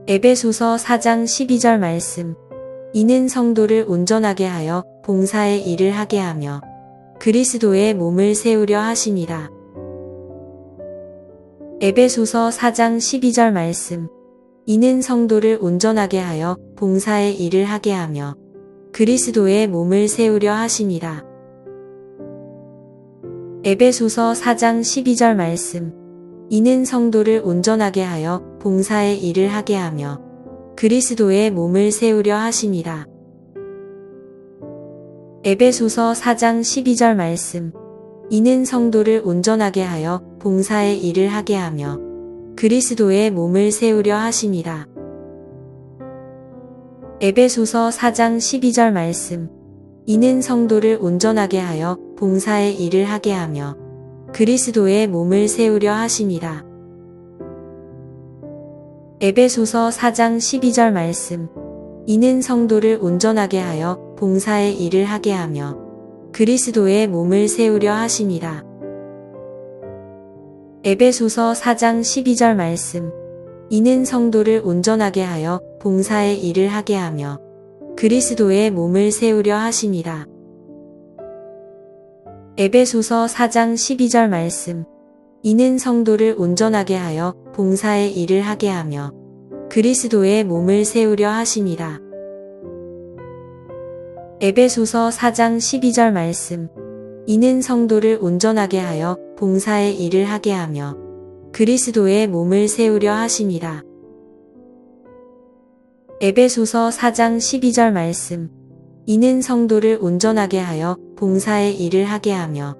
에베소서 4장 12절 말씀. 이는 성도를 온전하게 하여 봉사의 일을 하게 하며 그리스도의 몸을 세우려 하심이라. 에베소서 4장 12절 말씀. 이는 성도를 온전하게 하여 봉사의 일을 하게 하며 그리스도의 몸을 세우려 하심이라. 에베소서 4장 12절 말씀. 이는 성도를 온전하게 하여 봉사의 일을 하게 하며 그리스도의 몸을 세우려 하심이라. 에베소서 4장 12절 말씀. 이는 성도를 온전하게 하여 봉사의 일을 하게 하며 그리스도의 몸을 세우려 하심이라. 에베소서 4장 12절 말씀. 이는 성도를 온전하게 하여 봉사의 일을 하게 하며 그리스도의 몸을 세우려 하심이라. 에베소서 4장 12절 말씀. 이는 성도를 온전하게 하여 봉사의 일을 하게 하며 그리스도의 몸을 세우려 하심이라. 에베소서 4장 12절 말씀. 이는 성도를 온전하게 하여 봉사의 일을 하게 하며 그리스도의 몸을 세우려 하심이라. 에베소서 4장 12절 말씀. 이는 성도를 온전하게 하여 봉사의 일을 하게 하며 그리스도의 몸을 세우려 하심이라. 에베소서 4장 12절 말씀. 이는 성도를 온전하게 하여 봉사의 일을 하게 하며 그리스도의 몸을 세우려 하심이라. 에베소서 4장 12절 말씀. 이는 성도를 온전하게 하여 봉사의 일을 하게 하며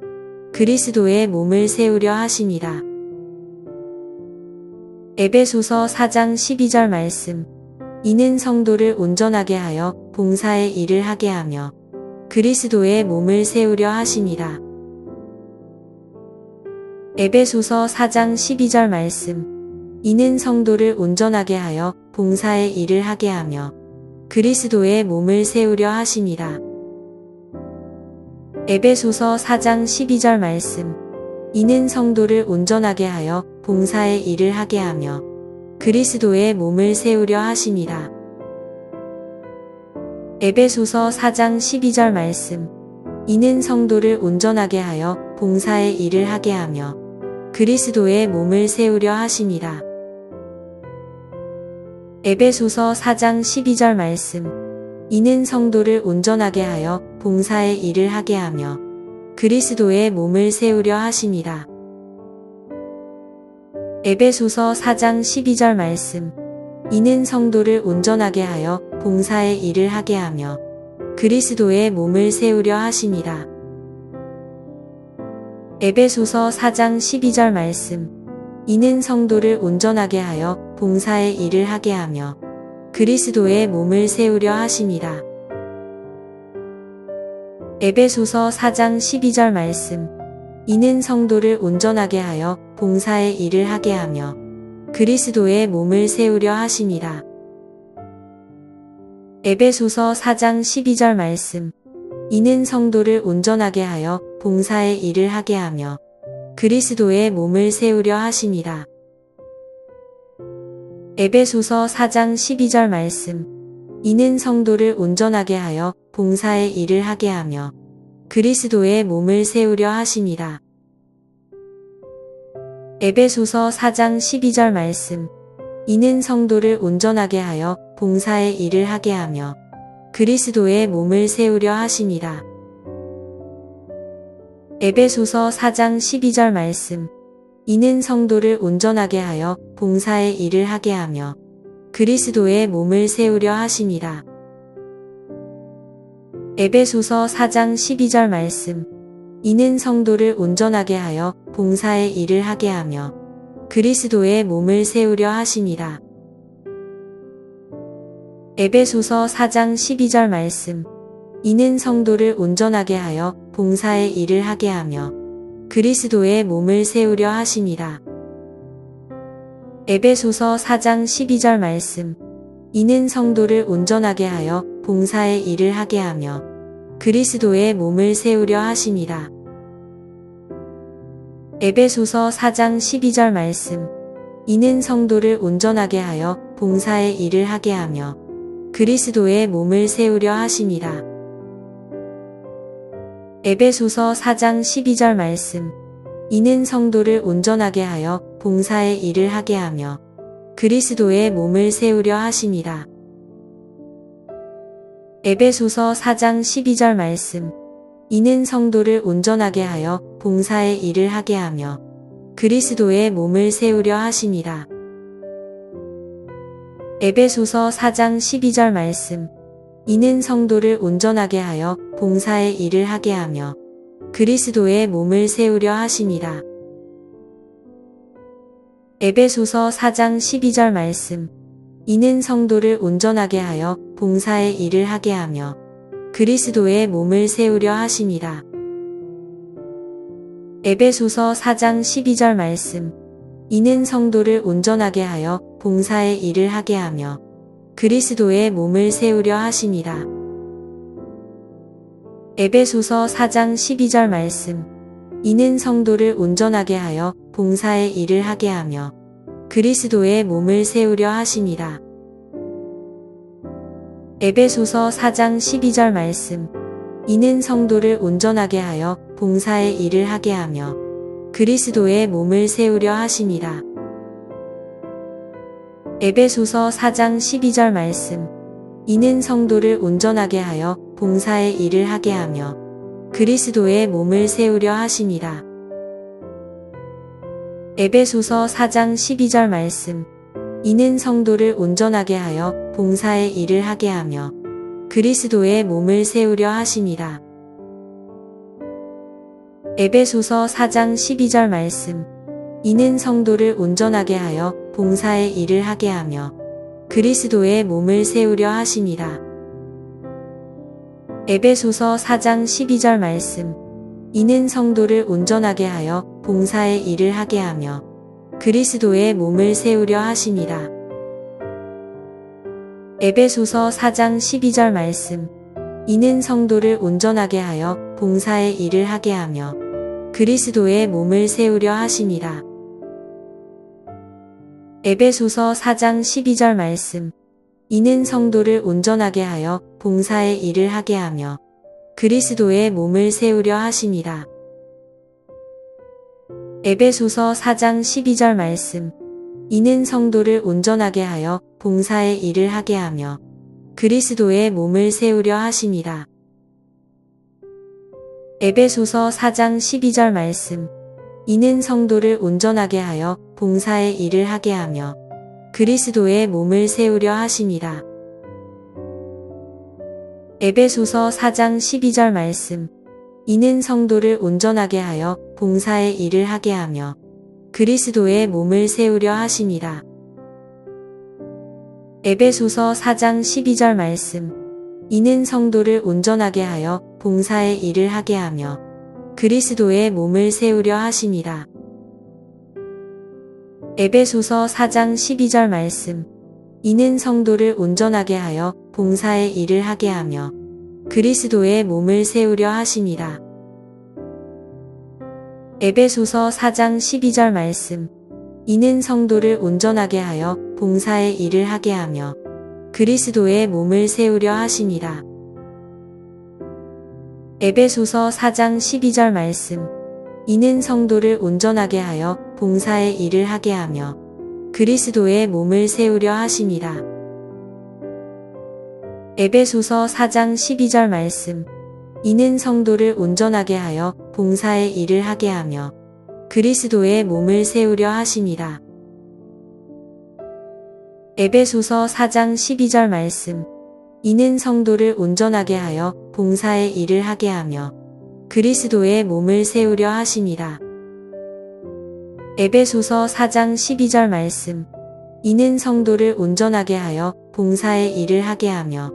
그리스도의 몸을 세우려 하심이라. 에베소서 4장 12절 말씀. 이는 성도를 온전하게 하여 봉사의 일을 하게 하며 그리스도의 몸을 세우려 하심이라. 에베소서 4장 12절 말씀. 이는 성도를 온전하게 하여 봉사의 일을 하게 하며 그리스도의 몸을 세우려 하심이라. 에베소서 4장 12절 말씀. 이는 성도를 온전하게 하여 봉사의 일을 하게 하며 그리스도의 몸을 세우려 하심이라. 에베소서 4장 12절 말씀. 이는 성도를 온전하게 하여 봉사의 일을 하게 하며 그리스도의 몸을 세우려 하심이라. 에베소서 4장 12절 말씀. 이는 성도를 온전하게 하여 봉사의 일을 하게 하며 그리스도의 몸을 세우려 하심이라. 에베소서 4장 12절 말씀. 이는 성도를 온전하게 하여 봉사의 일을 하게 하며 그리스도의 몸을 세우려 하심이라. 에베소서 4장 12절 말씀. 이는 성도를 온전하게 하여 봉사의 일을 하게 하며 그리스도의 몸을 세우려 하심이라. 에베소서 4장 12절 말씀. 이는 성도를 온전하게 하여 봉사의 일을 하게 하며 그리스도의 몸을 세우려 하심이라. 에베소서 4장 12절 말씀. 이는 성도를 온전하게 하여 봉사의 일을 하게 하며 그리스도의 몸을 세우려 하심이라. 에베소서 4장 12절 말씀. 이는 성도를 온전하게 하여 봉사의 일을 하게 하며 그리스도의 몸을 세우려 하심이라. 에베소서 4장 12절 말씀. 이는 성도를 온전하게 하여 봉사의 일을 하게 하며 그리스도의 몸을 세우려 하심이라. 에베소서 4장 12절 말씀. 이는 성도를 온전하게 하여 봉사의 일을 하게 하며 그리스도의 몸을 세우려 하심이라. 에베소서 4장 12절 말씀. 이는 성도를 온전하게 하여 봉사의 일을 하게 하며 그리스도의 몸을 세우려 하심이라. 에베소서 4장 12절 말씀. 이는 성도를 온전하게 하여 봉사의 일을 하게 하며 그리스도의 몸을 세우려 하심이라. 에베소서 4장 12절 말씀. 이는 성도를 온전하게 하여 봉사의 일을 하게 하며 그리스도의 몸을 세우려 하심이라. 에베소서 4장 12절 말씀. 이는 성도를 온전하게 하여 봉사의 일을 하게 하며 그리스도의 몸을 세우려 하심이라. 에베소서 4장 12절 말씀. 이는 성도를 온전하게 하여 봉사의 일을 하게 하며 그리스도의 몸을 세우려 하심이라. 에베소서 4장 12절 말씀. 이는 성도를 온전하게 하여 봉사의 일을 하게 하며 그리스도의 몸을 세우려 하심이라. 에베소서 4장 12절 말씀. 이는 성도를 온전하게 하여 봉사의 일을 하게 하며 그리스도의 몸을 세우려 하심이라. 에베소서 4장 12절 말씀. 이는 성도를 온전하게 하여 봉사의 일을 하게 하며 그리스도의 몸을 세우려 하심이라. 에베소서 4장 12절 말씀. 이는 성도를 온전하게 하여 봉사의 일을 하게 하며 그리스도의 몸을 세우려 하심이라. 에베소서 4장 12절 말씀. 이는 성도를 온전하게 하여 봉사의 일을 하게 하며 그리스도의 몸을 세우려 하심이라. 에베소서 4장 12절 말씀. 이는 성도를 온전하게 하여 봉사의 일을 하게 하며 그리스도의 몸을 세우려 하심이라. 에베소서 4장 12절 말씀. 이는 성도를 온전하게 하여 봉사의 일을 하게 하며 그리스도의 몸을 세우려 하심이라. 에베소서 4장 12절 말씀. 이는 성도를 온전하게 하여 봉사의 일을 하게 하며 그리스도의 몸을 세우려 하심이라. 에베소서 4장 12절 말씀. 이는 성도를 온전하게 하여 봉사의 일을 하게 하며 그리스도의 몸을 세우려 하심이라. 에베소서 4장 12절 말씀. 이는 성도를 온전하게 하여 봉사의 일을 하게 하며 그리스도의 몸을 세우려 하심이라. 에베소서 4장 12절 말씀. 이는 성도를 온전하게 하여 봉사의 일을 하게 하며 그리스도의 몸을 세우려 하심이라. 에베소서 4장 12절 말씀. 이는 성도를 온전하게 하여 봉사의 일을 하게 하며 그리스도의 몸을 세우려 하심이라. 에베소서 4장 12절 말씀. 이는 성도를 온전하게 하여 봉사의 일을 하게 하며 그리스도의 몸을 세우려 하심이라. 에베소서 4장 12절 말씀. 이는 성도를 온전하게 하여 봉사의 일을 하게 하며 그리스도의 몸을 세우려 하심이라. 에베소서 4장 12절 말씀. 이는 성도를 온전하게 하여 봉사의 일을 하게 하며 그리스도의 몸을 세우려 하심이라. 에베소서 4장 12절 말씀. 이는 성도를 온전하게 하여 봉사의 일을 하게 하며 그리스도의 몸을 세우려 하심이라. 에베소서 4장 12절 말씀. 이는 성도를 온전하게 하여 봉사의 일을 하게 하며 그리스도의 몸을 세우려 하심이라. 에베소서 4장 12절 말씀. 이는 성도를 온전하게 하여 봉사의 일을 하게 하며 그리스도의 몸을 세우려 하심이라. 에베소서 4장 12절 말씀. 이는 성도를 온전하게 하여 봉사의 일을 하게 하며 그리스도의 몸을 세우려 하심이라. 에베소서 4장 12절 말씀. 이는 성도를 온전하게 하여 봉사의 일을 하게 하며 그리스도의 몸을 세우려 하심이라. 에베소서 4장 12절 말씀. 이는 성도를 온전하게 하여 봉사의 일을 하게 하며 그리스도의 몸을 세우려 하심이라. 에베소서 4장 12절 말씀. 이는 성도를 온전하게 하여 봉사의 일을 하게 하며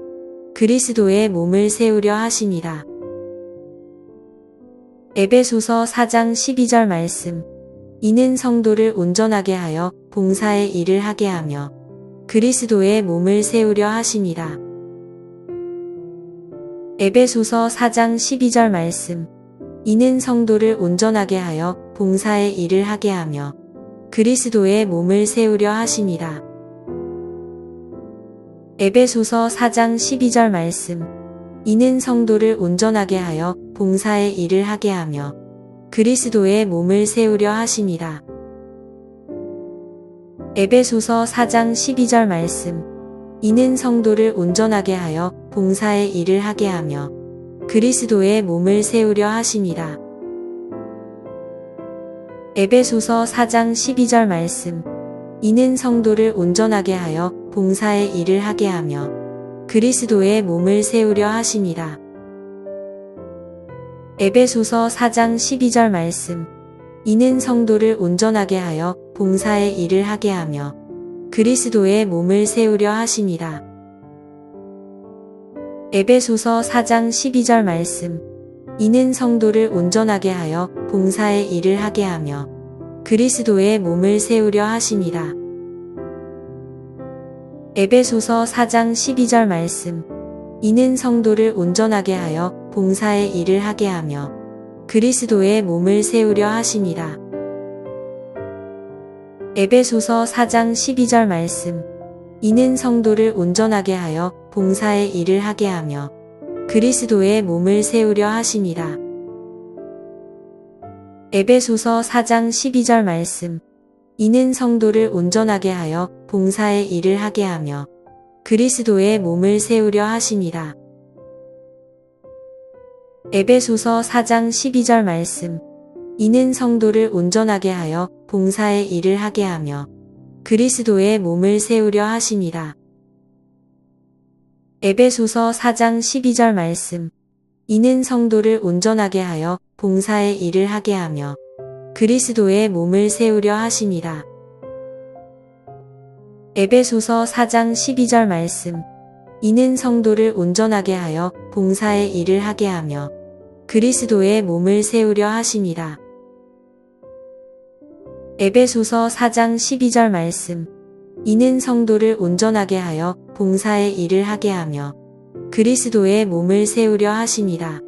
그리스도의 몸을 세우려 하심이라. 에베소서 4장 12절 말씀. 이는 성도를 온전하게 하여 봉사의 일을 하게 하며 그리스도의 몸을 세우려 하심이라. 에베소서 4장 12절 말씀. 이는 성도를 온전하게 하여 봉사의 일을 하게 하며 그리스도의 몸을 세우려 하심이라. 에베소서 4장 12절 말씀. 이는 성도를 온전하게 하여 봉사의 일을 하게 하며 그리스도의 몸을 세우려 하심이라. 에베소서 4장 12절 말씀. 이는 성도를 온전하게 하여 봉사의 일을 하게 하며 그리스도의 몸을 세우려 하심이라. 에베소서 4장 12절 말씀. 이는 성도를 온전하게 하여 봉사의 일을 하게 하며 그리스도의 몸을 세우려 하심이라. 에베소서 4장 12절 말씀. 이는 성도를 온전하게 하여 봉사의 일을 하게 하며 그리스도의 몸을 세우려 하심이라. 에베소서 4장 12절 말씀. 이는 성도를 온전하게 하여 봉사의 일을 하게 하며 그리스도의 몸을 세우려 하심이라. 에베소서 4장 12절 말씀. 이는 성도를 온전하게 하여 봉사의 일을 하게 하며 그리스도의 몸을 세우려 하심이라. 에베소서 4장 12절 말씀. 이는 성도를 온전하게 하여 봉사의 일을 하게 하며 그리스도의 몸을 세우려 하심이라. 에베소서 4장 12절 말씀. 이는 성도를 온전하게 하여 봉사의 일을 하게 하며 그리스도의 몸을 세우려 하심이라. 에베소서 4장 12절 말씀. 이는 성도를 온전하게 하여 봉사의 일을 하게 하며 그리스도의 몸을 세우려 하심이라. 에베소서 4장 12절 말씀. 이는 성도를 온전하게 하여 봉사의 일을 하게 하며 그리스도의 몸을 세우려 하심이라. 에베소서 4장 12절 말씀. 이는 성도를 온전하게 하여 봉사의 일을 하게 하며 그리스도의 몸을 세우려 하심이라. 에베소서 4장 12절 말씀. 이는 성도를 온전하게 하여 봉사의 일을 하게 하며 그리스도의 몸을 세우려 하심이라.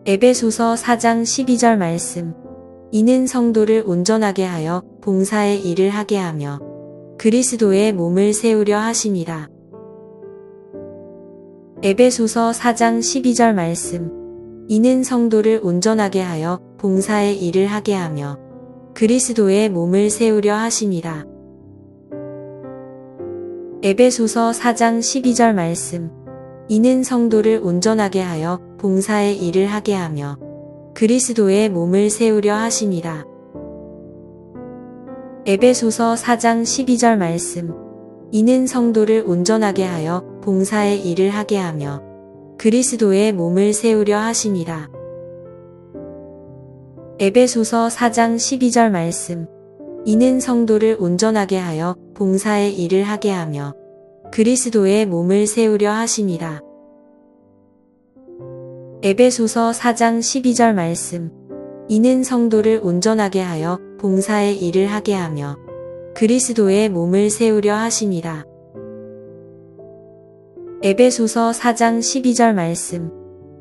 에베소서 4장 12절 말씀. 이는 성도를 온전하게 하여 봉사의 일을 하게 하며 그리스도의 몸을 세우려 하심이라. 에베소서 4장 12절 말씀. 이는 성도를 온전하게 하여 봉사의 일을 하게 하며 그리스도의 몸을 세우려 하심이라. 에베소서 4장 12절 말씀. 이는 성도를 온전하게 하여 봉사의 일을 하게 하며 그리스도의 몸을 세우려 하심이라. 에베소서 4장 12절 말씀. 이는 성도를 온전하게 하여 봉사의 일을 하게 하며 그리스도의 몸을 세우려 하심이라. 에베소서 4장 12절 말씀. 이는 성도를 온전하게 하여 봉사의 일을 하게 하며 그리스도의 몸을 세우려 하심이라. 에베소서 4장 12절 말씀. 이는 성도를 온전하게 하여 봉사의 일을 하게 하며 그리스도의 몸을 세우려 하심이라. 에베소서 4장 12절 말씀.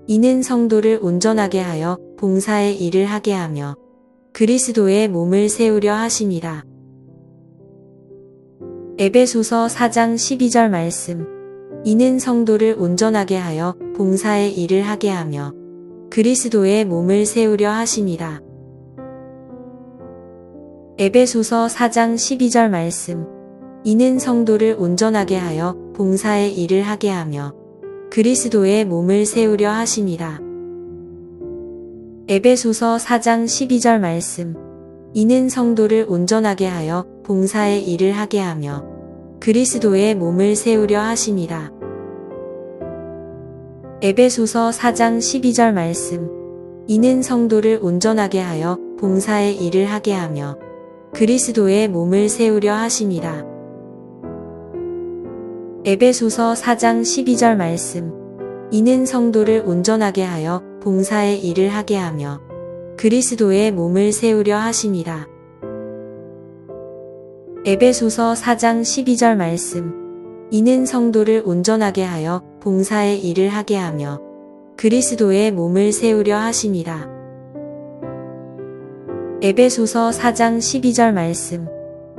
이는 성도를 온전하게 하여 봉사의 일을 하게 하며 그리스도의 몸을 세우려 하심이라. 에베소서 4장 12절 말씀. 이는 성도를 온전하게 하여 봉사의 일을 하게 하며 그리스도의 몸을 세우려 하심이라. 에베소서 4장 12절 말씀. 이는 성도를 온전하게 하여 봉사의 일을 하게 하며 그리스도의 몸을 세우려 하심이라. 에베소서 4장 12절 말씀. 이는 성도를 온전하게 하여 봉사의 일을 하게 하며 그리스도의 몸을 세우려 하심이라. 에베소서 4장 12절 말씀. 이는 성도를 온전하게 하여 봉사의 일을 하게 하며 그리스도의 몸을 세우려 하심이라. 에베소서 4장 12절 말씀. 이는 성도를 온전하게 하여 봉사의 일을 하게 하며 그리스도의 몸을 세우려 하심이라. 에베소서 4장 12절 말씀. 이는 성도를 온전하게 하여 봉사의 일을 하게 하며 그리스도의 몸을 세우려 하심이라. 에베소서 4장 12절 말씀.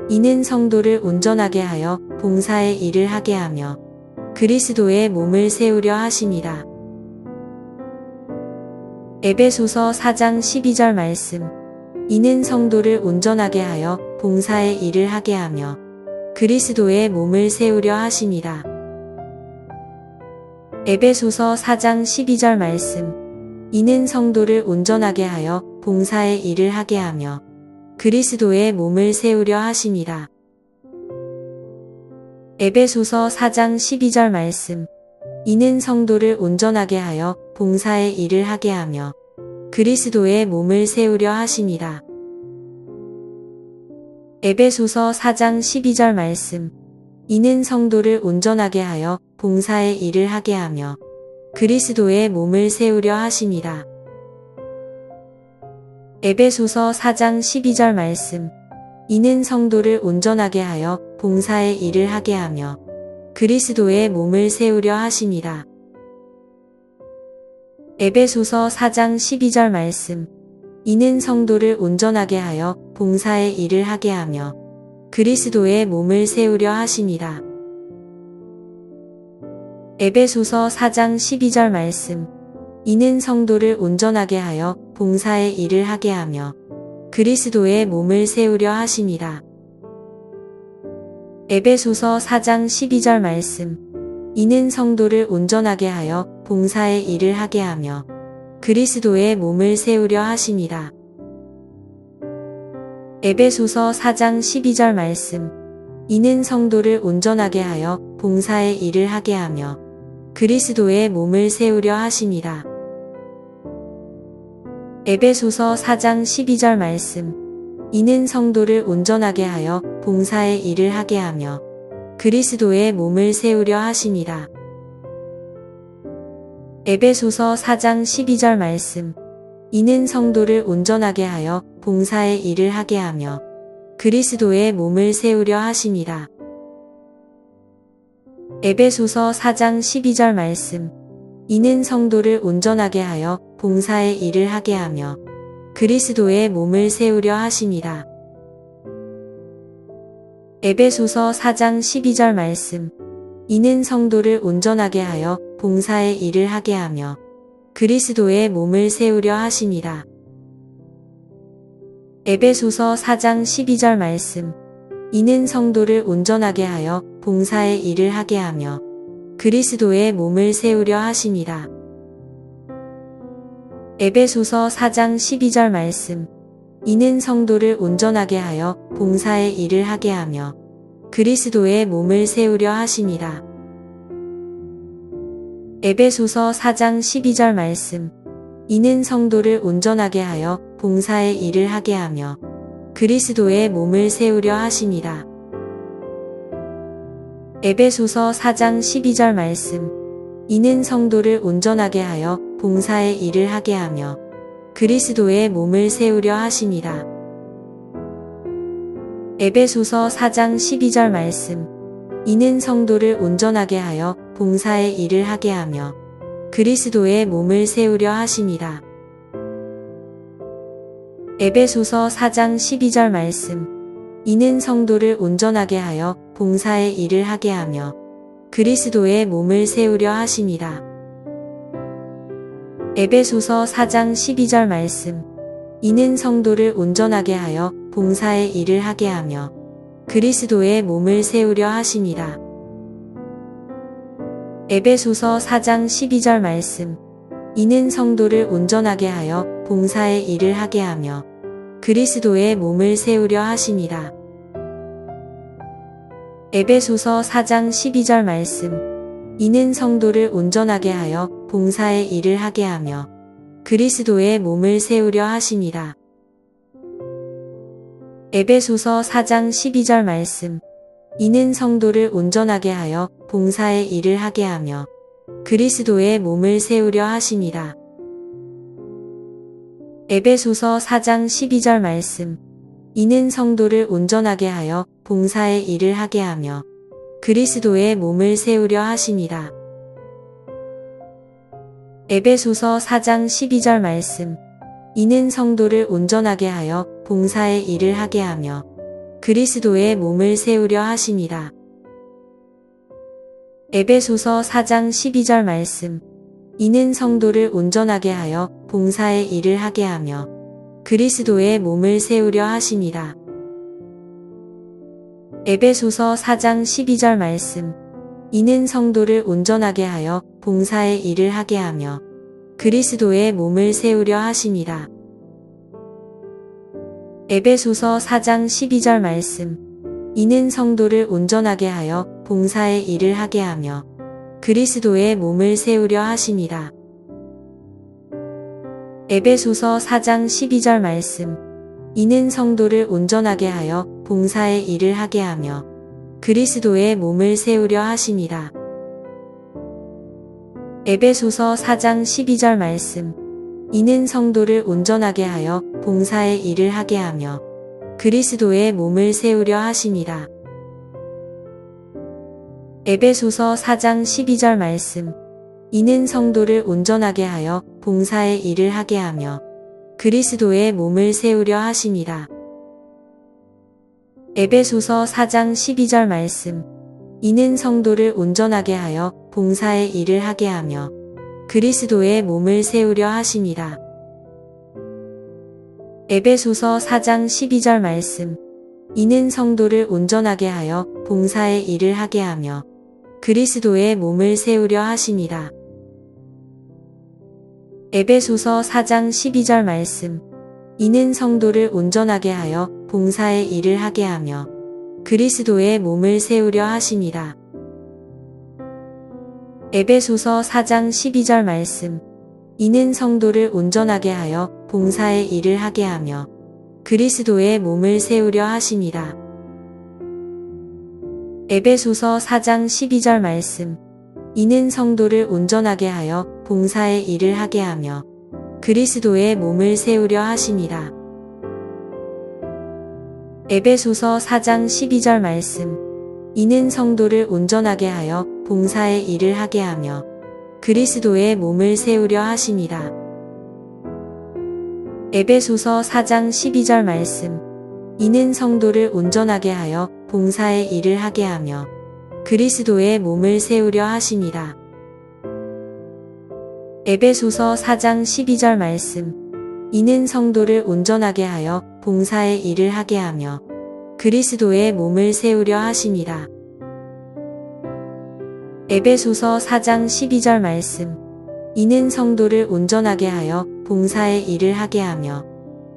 이는 성도를 온전하게 하여 봉사의 일을 하게 하며 그리스도의 몸을 세우려 하심이라. 에베소서 4장 12절 말씀. 이는 성도를 온전하게 하여 봉사의 일을 하게 하며 그리스도의 몸을 세우려 하심이라. 에베소서 4장 12절 말씀. 이는 성도를 온전하게 하여 봉사의 일을 하게 하며 그리스도의 몸을 세우려 하심이라. 에베소서 4장 12절 말씀. 이는 성도를 온전하게 하여 봉사의 일을 하게 하며 그리스도의 몸을 세우려 하심이라. 에베소서 4장 12절 말씀. 이는 성도를 온전하게 하여 봉사의 일을 하게 하며 그리스도의 몸을 세우려 하심이라. 에베소서 4장 12절 말씀. 이는 성도를 온전하게 하여 봉사의 일을 하게 하며 그리스도의 몸을 세우려 하심이라. 에베소서 4장 12절 말씀. 이는 성도를 온전하게 하여 봉사의 일을 하게 하며 그리스도의 몸을 세우려 하심이라. 에베소서 4장 12절 말씀. 이는 성도를 온전하게 하여 봉사의 일을 하게 하며 그리스도의 몸을 세우려 하심이라. 에베소서 4장 12절 말씀. 이는 성도를 온전하게 하여 봉사의 일을 하게 하며 그리스도의 몸을 세우려 하심이라. 에베소서 4장 12절 말씀. 이는 성도를 온전하게 하여 봉사의 일을 하게 하며 그리스도의 몸을 세우려 하심이라. 에베소서 4장 12절 말씀. 이는 성도를 온전하게 하여 봉사의 일을 하게 하며 그리스도의 몸을 세우려 하심이라. 에베소서 4장 12절 말씀. 이는 성도를 온전하게 하여 봉사의 일을 하게 하며 그리스도의 몸을 세우려 하심이라. 에베소서 4장 12절 말씀. 이는 성도를 온전하게 하여 봉사의 일을 하게 하며 그리스도의 몸을 세우려 하심이라. 에베소서 4장 12절 말씀. 이는 성도를 온전하게 하여 봉사의 일을 하게 하며 그리스도의 몸을 세우려 하심이라. 에베소서 4장 12절 말씀. 이는 성도를 온전하게 하여 봉사의 일을 하게 하며 그리스도의 몸을 세우려 하심이라. 에베소서 4장 12절 말씀. 이는 성도를 온전하게 하여 봉사의 일을 하게 하며 그리스도의 몸을 세우려 하심이라. 에베소서 4장 12절 말씀. 이는 성도를 온전하게 하여 봉사의 일을 하게 하며 그리스도의 몸을 세우려 하심이라. 에베소서 4장 12절 말씀. 이는 성도를 온전하게 하여 봉사의 일을 하게 하며 그리스도의 몸을 세우려 하심이라. 에베소서 4장 12절 말씀. 이는 성도를 온전하게 하여 봉사의 일을 하게 하며 그리스도의 몸을 세우려 하심이라. 에베소서 4장 12절 말씀. 이는 성도를 온전하게 하여 봉사의 일을 하게 하며 그리스도의 몸을 세우려 하심이라. 에베소서 4장 12절 말씀. 이는 성도를 온전하게 하여 봉사의 일을 하게 하며 그리스도의 몸을 세우려 하심이라. 에베소서 4장 12절 말씀. 이는 성도를 온전하게 하여 봉사의 일을 하게 하며 그리스도의 몸을 세우려 하심이라. 에베소서 4장 12절 말씀. 이는 성도를 온전하게 하여 봉사의 일을 하게 하며 그리스도의 몸을 세우려 하심이라. 에베소서 4장 12절 말씀. 이는 성도를 온전하게 하여 봉사의 일을 하게 하며 그리스도의 몸을 세우려 하심이라. 에베소서 4장 12절 말씀. 이는 성도를 온전하게 하여 봉사의 일을 하게 하며 그리스도의 몸을 세우려 하심이라. 에베소서 4장 12절 말씀. 이는 성도를 온전하게 하여 봉사의 일을 하게 하며 그리스도의 몸을 세우려 하심이라. 에베소서 4장 12절 말씀. 이는 성도를 온전하게 하여 봉사의 일을 하게 하며 그리스도의 몸을 세우려 하심이라. 에베소서 4장 12절 말씀. 이는 성도를 온전하게 하여 봉사의 일을 하게 하며 그리스도의 몸을 세우려 하심이라. 에베소서 4장 12절 말씀. 이는 성도를 온전하게 하여 봉사의 일을 하게 하며 그리스도의 몸을 세우려 하심이라. 에베소서 4장 12절 말씀. 이는 성도를 온전하게 하여 봉사의 일을 하게 하며 그리스도의 몸을 세우려 하심이라. 에베소서 4장 12절 말씀. 이는 성도를 온전하게 하여 봉사의 일을 하게 하며 그리스도의 몸을 세우려 하심이라. 에베소서 4장 12절 말씀. 이는 성도를 온전하게 하여 봉사의 일을 하게 하며 그리스도의 몸을 세우려 하심이라. 에베소서 4장 12절 말씀. 이는 성도를 온전하게 하여 봉사의 일을 하게 하며 그리스도의 몸을 세우려 하심이라. 에베소서 4장 12절 말씀. 이는 성도를 온전하게 하여 봉사의 일을 하게 하며 그리스도의 몸을 세우려 하심이라. 에베소서 4장 12절 말씀. 이는 성도를 온전하게 하여 봉사의 일을 하게 하며 그리스도의 몸을 세우려 하심이라. 에베소서 4장 12절 말씀. 이는 성도를 온전하게 하여 봉사의 일을 하게 하며 그리스도의 몸을 세우려 하심이라. 에베소서 4장 12절 말씀. 이는 성도를 온전하게 하여 봉사의 일을 하게 하며 그리스도의 몸을 세우려 하심이라. 에베소서 4장 12절 말씀. 이는 성도를 온전하게 하여 봉사의 일을 하게 하며 그리스도의 몸을 세우려 하심이라. 에베소서 4장 12절 말씀. 이는 성도를 온전하게 하여 봉사의 일을 하게 하며 그리스도의 몸을 세우려 하심이라. 에베소서 4장 12절 말씀. 이는 성도를 온전하게 하여 봉사의 일을 하게 하며 그리스도의 몸을 세우려 하심이라. 에베소서 4장 12절 말씀. 이는 성도를 온전하게 하여 봉사의 일을 하게 하며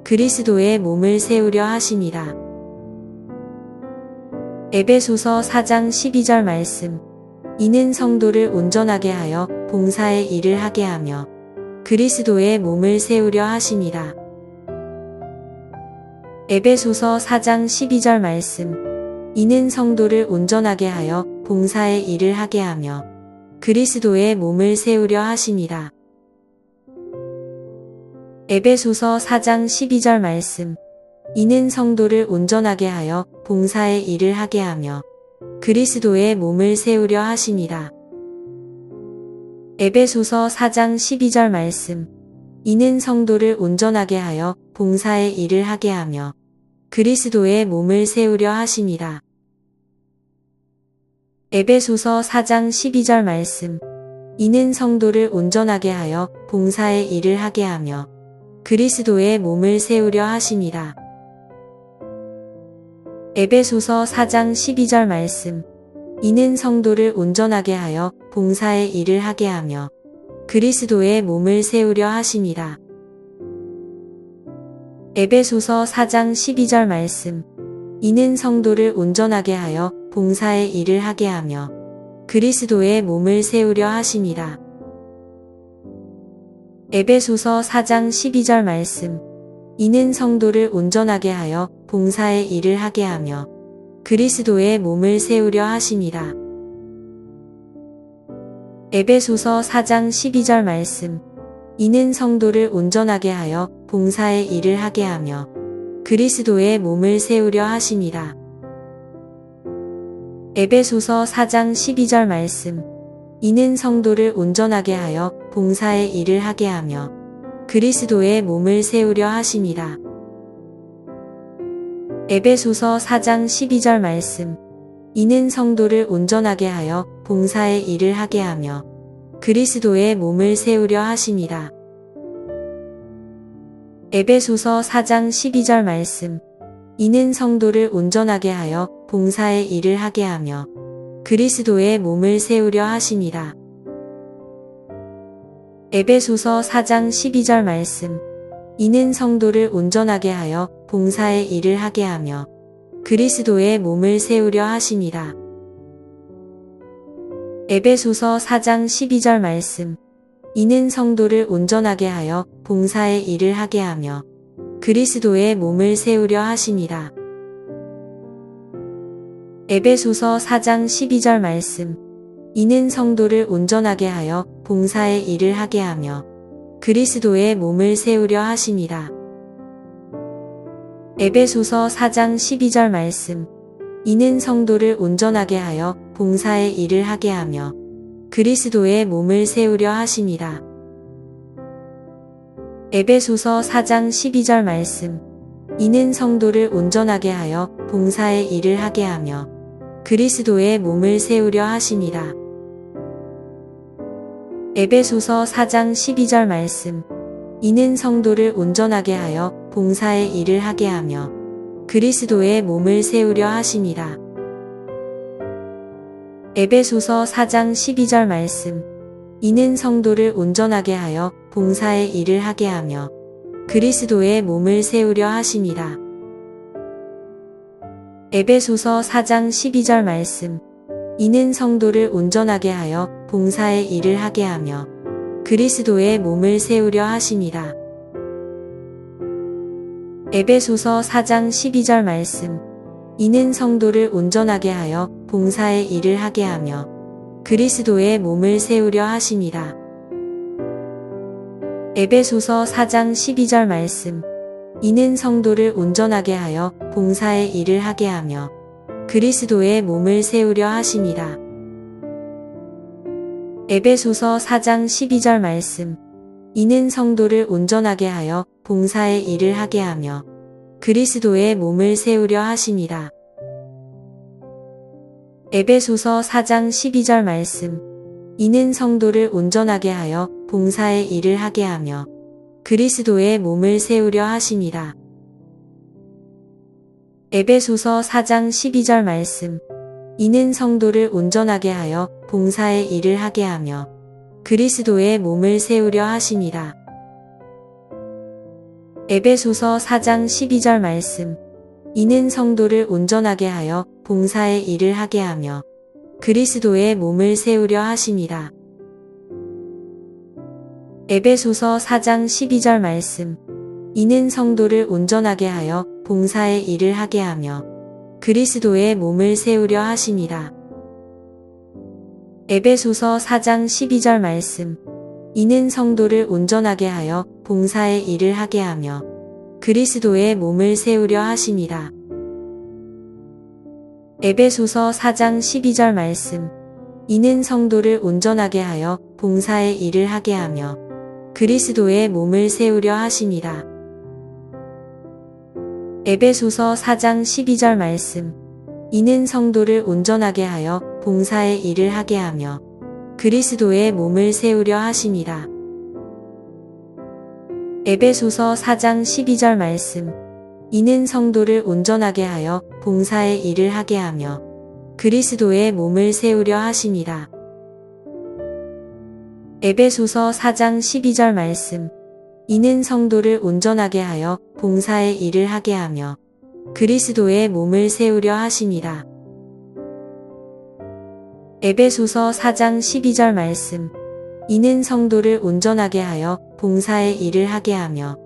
그리스도의 몸을 세우려 하심이라. 에베소서 4장 12절 말씀. 이는 성도를 온전하게 하여 봉사의 일을 하게 하며 그리스도의 몸을 세우려 하심이라. 에베소서 4장 12절 말씀. 이는 성도를 온전하게 하여 봉사의 일을 하게 하며 그리스도의 몸을 세우려 하심이라. 에베소서 4장 12절 말씀. 이는 성도를 온전하게 하여 봉사의 일을 하게 하며 그리스도의 몸을 세우려 하심이라. 에베소서 4장 12절 말씀. 이는 성도를 온전하게 하여 봉사의 일을 하게 하며 그리스도의 몸을 세우려 하심이라. 에베소서 4장 12절 말씀. 이는 성도를 온전하게 하여 봉사의 일을 하게 하며 그리스도의 몸을 세우려 하심이라. 에베소서 4장 12절 말씀. 이는 성도를 온전하게 하여 봉사의 일을 하게 하며 그리스도의 몸을 세우려 하심이라. 에베소서 4장 12절 말씀. 이는 성도를 온전하게 하여 봉사의 일을 하게 하며 그리스도의 몸을 세우려 하심이라. 에베소서 4장 12절 말씀. 이는 성도를 온전하게 하여 봉사의 일을 하게 하며 그리스도의 몸을 세우려 하심이라. 에베소서 4장 12절 말씀. 이는 성도를 온전하게 하여 봉사의 일을 하게 하며 그리스도의 몸을 세우려 하심이라. 에베소서 4장 12절 말씀. 이는 성도를 온전하게 하여 봉사의 일을 하게 하며 그리스도의 몸을 세우려 하심이라. 에베소서 4장 12절 말씀. 이는 성도를 온전하게 하여 봉사의 일을 하게 하며 그리스도의 몸을 세우려 하심이라. 에베소서 4장 12절 말씀. 이는 성도를 온전하게 하여 봉사의 일을 하게 하며 그리스도의 몸을 세우려 하심이라. 에베소서 4장 12절 말씀. 이는 성도를 온전하게 하여 봉사의 일을 하게 하며 그리스도의 몸을 세우려 하심이라. 에베소서 4장 12절 말씀. 이는 성도를 온전하게 하여 봉사의 일을 하게 하며 그리스도의 몸을 세우려 하심이라. 에베소서 4장 12절 말씀. 이는 성도를 온전하게 하여 봉사의 일을 하게 하며 그리스도의 몸을 세우려 하심이라. 에베소서 4장 12절 말씀. 이는 성도를 온전하게 하여 봉사의 일을 하게 하며 그리스도의 몸을 세우려 하심이라. 에베소서 4장 12절 말씀. 이는 성도를 온전하게 하여 봉사의 일을 하게 하며 그리스도의 몸을 세우려 하심이라. 에베소서 4장 12절 말씀. 이는 성도를 온전하게 하여 봉사의 일을 하게 하며 그리스도의 몸을 세우려 하심이라. 에베소서 4장 12절 말씀. 이는 성도를 온전하게 하여 봉사의 일을 하게 하며 그리스도의 몸을 세우려 하심이라. 에베소서 4장 12절 말씀. 이는 성도를 온전하게 하여 봉사의 일을 하게 하며 그리스도의 몸을 세우려 하심이라. 에베소서 4장 12절 말씀. 이는 성도를 온전하게 하여 봉사의 일을 하게 하며 그리스도의 몸을 세우려 하심이라. 에베소서 4장 12절 말씀. 이는 성도를 온전하게 하여 봉사의 일을 하게 하며 그리스도의 몸을 세우려 하심이라. 에베소서 4장 12절 말씀. 이는 성도를 온전하게 하여 봉사의 일을 하게 하며 그리스도의 몸을 세우려 하심이라. 에베소서 4장 12절 말씀. 이는 성도를 온전하게 하여 봉사의 일을 하게 하며 그리스도의 몸을 세우려 하심이라. 에베소서 4장 12절 말씀. 이는 성도를 온전하게 하여 봉사의 일을 하게 하며 그리스도의 몸을 세우려 하심이라. 에베소서 4장 12절 말씀. 이는 성도를 온전하게 하여 봉사의 일을 하게 하며 그리스도의 몸을 세우려 하심이라. 에베소서 4장 12절 말씀. 이는 성도를 온전하게 하여 봉사의 일을 하게 하며 그리스도의 몸을 세우려 하심이라. 에베소서 4장 12절 말씀. 이는 성도를 온전하게 하여 봉사의 일을 하게 하며 그리스도의 몸을 세우려 하심이라. 에베소서 4장 12절 말씀. 이는 성도를 온전하게 하여 봉사의 일을 하게 하며 그리스도의 몸을 세우려 하심이라. 에베소서 4장 12절 말씀. 이는 성도를 온전하게 하여 봉사의 일을 하게 하며 그리스도의 몸을 세우려 하심이라. 에베소서 4장 12절 말씀. 이는 성도를 온전하게 하여 봉사의 일을 하게 하며 그리스도의 몸을 세우려 하심이라. 에베소서 4장 12절 말씀. 이는 성도를 온전하게 하여 봉사의 일을 하게 하며 그리스도의 몸을 세우려 하심이라. 에베소서 4장 12절 말씀. 이는 성도를 온전하게 하여 봉사의 일을 하게 하며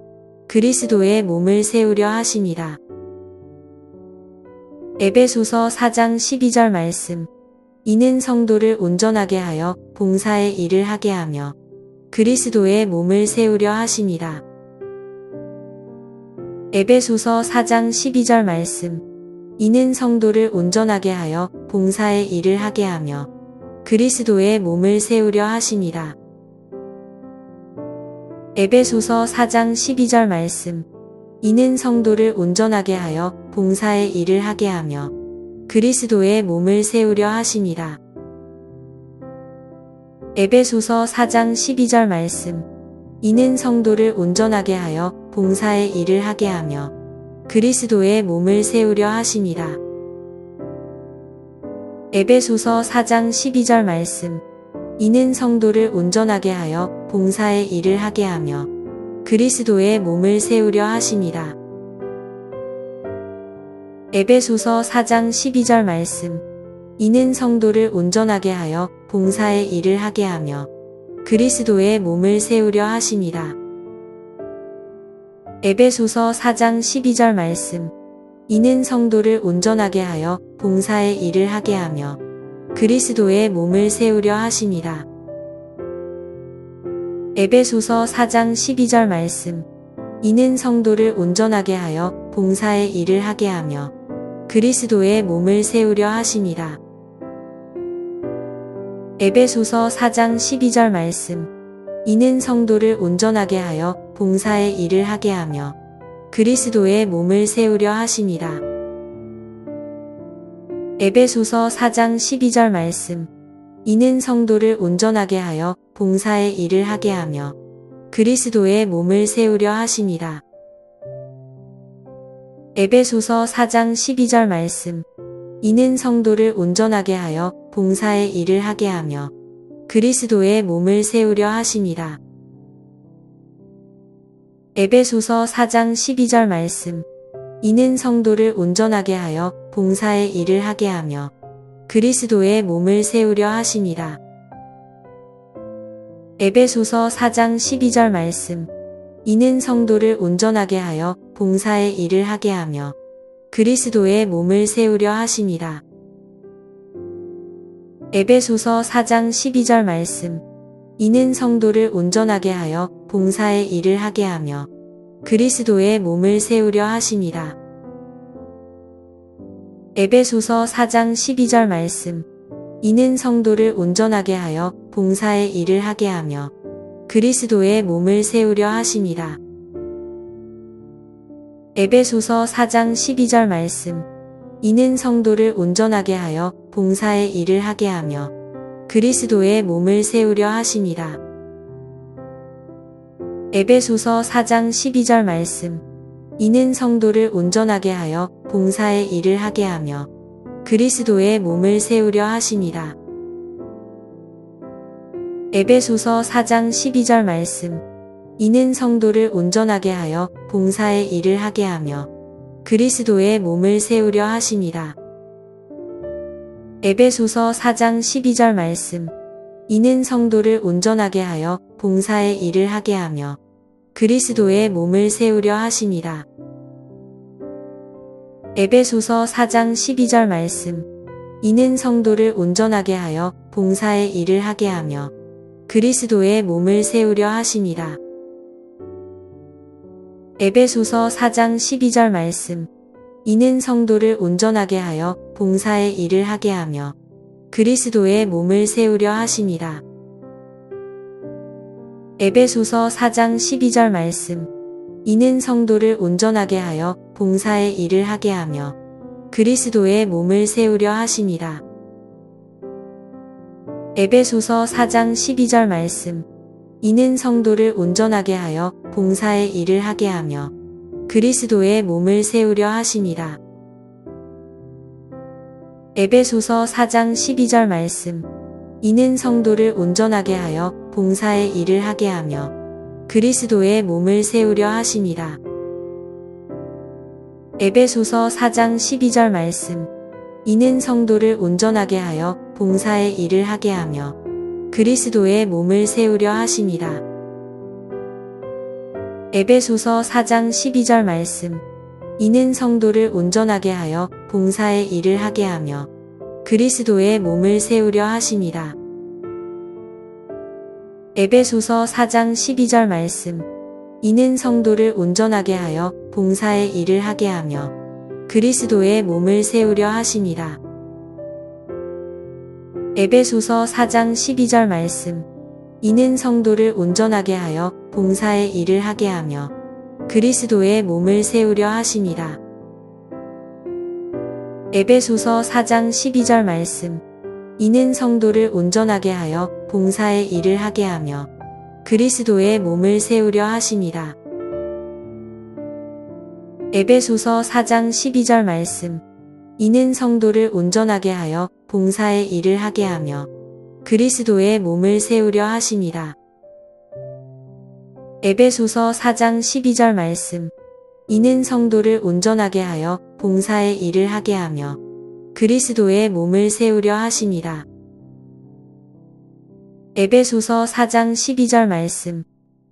그리스도의 몸을 세우려 하심이라. 에베소서 4장 12절 말씀. 이는 성도를 온전하게 하여 봉사의 일을 하게 하며 그리스도의 몸을 세우려 하심이라. 에베소서 4장 12절 말씀. 이는 성도를 온전하게 하여 봉사의 일을 하게 하며 그리스도의 몸을 세우려 하심이라. 에베소서 4장 12절 말씀. 이는 성도를 온전하게 하여 봉사의 일을 하게 하며 그리스도의 몸을 세우려 하심이라. 에베소서 4장 12절 말씀. 이는 성도를 온전하게 하여 봉사의 일을 하게 하며 그리스도의 몸을 세우려 하심이라. 에베소서 4장 12절 말씀. 이는 성도를 온전하게 하여 봉사의 일을 하게 하며 그리스도의 몸을 세우려 하심이라. 에베소서 4장 12절 말씀. 이는 성도를 온전하게 하여 봉사의 일을 하게 하며 그리스도의 몸을 세우려 하심이라. 에베소서 4장 12절 말씀. 이는 성도를 온전하게 하여 봉사의 일을 하게 하며 그리스도의 몸을 세우려 하심이라. 에베소서 4장 12절 말씀. 이는 성도를 온전하게 하여 봉사의 일을 하게 하며 그리스도의 몸을 세우려 하심이라. 에베소서 4장 12절 말씀. 이는 성도를 온전하게 하여 봉사의 일을 하게 하며 그리스도의 몸을 세우려 하심이라. 에베소서 4장 12절 말씀. 이는 성도를 온전하게 하여 봉사의 일을 하게 하며 그리스도의 몸을 세우려 하심이라. 에베소서 4장 12절 말씀. 이는 성도를 온전하게 하여 봉사의 일을 하게 하며 그리스도의 몸을 세우려 하심이라. 에베소서 4장 12절 말씀. 이는 성도를 온전하게 하여 봉사의 일을 하게 하며 그리스도의 몸을 세우려 하심이라. 에베소서 4장 12절 말씀. 이는 성도를 온전하게 하여 봉사의 일을 하게 하며 그리스도의 몸을 세우려 하심이라. 에베소서 4장 12절 말씀. 이는 성도를 온전하게 하여 봉사의 일을 하게 하며 그리스도의 몸을 세우려 하심이라. 에베소서 4장 12절 말씀. 이는 성도를 온전하게 하여 봉사의 일을 하게 하며 그리스도의 몸을 세우려 하심이라. 에베소서 4장 12절 말씀. 이는 성도를 온전하게 하여 봉사의 일을 하게 하며 그리스도의 몸을 세우려 하심이라. 에베소서 4장 12절 말씀. 이는 성도를 온전하게 하여 봉사의 일을 하게 하며 그리스도의 몸을 세우려 하심이라. 에베소서 4장 12절 말씀. 이는 성도를 온전하게 하여 봉사의 일을 하게 하며 그리스도의 몸을 세우려 하심이라. 에베소서 4장 12절 말씀. 이는 성도를 온전하게 하여 봉사의 일을 하게 하며 그리스도의 몸을 세우려 하심이라. 에베소서 4장 12절 말씀. 이는 성도를 온전하게 하여 봉사의 일을 하게 하며 그리스도의 몸을 세우려 하심이라. 에베소서 4장 12절 말씀. 이는 성도를 온전하게 하여 봉사의 일을 하게 하며 그리스도의 몸을 세우려 하심이라. 에베소서 4장 12절 말씀. 이는 성도를 온전하게 하여 봉사의 일을 하게 하며 그리스도의 몸을 세우려 하심이라. 에베소서 4장 12절 말씀. 이는 성도를 온전하게 하여 봉사의 일을 하게 하며 그리스도의 몸을 세우려 하심이라. 에베소서 4장 12절 말씀. 이는 성도를 온전하게 하여 봉사의 일을 하게 하며 그리스도의 몸을 세우려 하심이라. 에베소서 4장 12절 말씀. 이는 성도를 온전하게 하여 봉사의 일을 하게 하며 그리스도의 몸을 세우려 하심이라. 에베소서 4장 12절 말씀. 이는 성도를 온전하게 하여 봉사의 일을 하게 하며 그리스도의 몸을 세우려 하심이라. 에베소서 4장 12절 말씀. 이는 성도를 온전하게 하여 봉사의 일을 하게 하며 그리스도의 몸을 세우려 하심이라. 에베소서 4장 12절 말씀. 이는 성도를 온전하게 하여 봉사의 일을 하게 하며 그리스도의 몸을 세우려 하심이라. 에베소서 4장 12절 말씀. 이는 성도를 온전하게 하여 봉사의 일을 하게 하며 그리스도의 몸을 세우려 하심이라. 에베소서 4장 12절 말씀. 이는 성도를 온전하게 하여 봉사의 일을 하게 하며 그리스도의 몸을 세우려 하심이라. 에베소서 4장 12절 말씀. 이는 성도를 온전하게 하여 봉사의 일을 하게 하며 그리스도의 몸을 세우려 하심이라. 에베소서 4장 12절 말씀.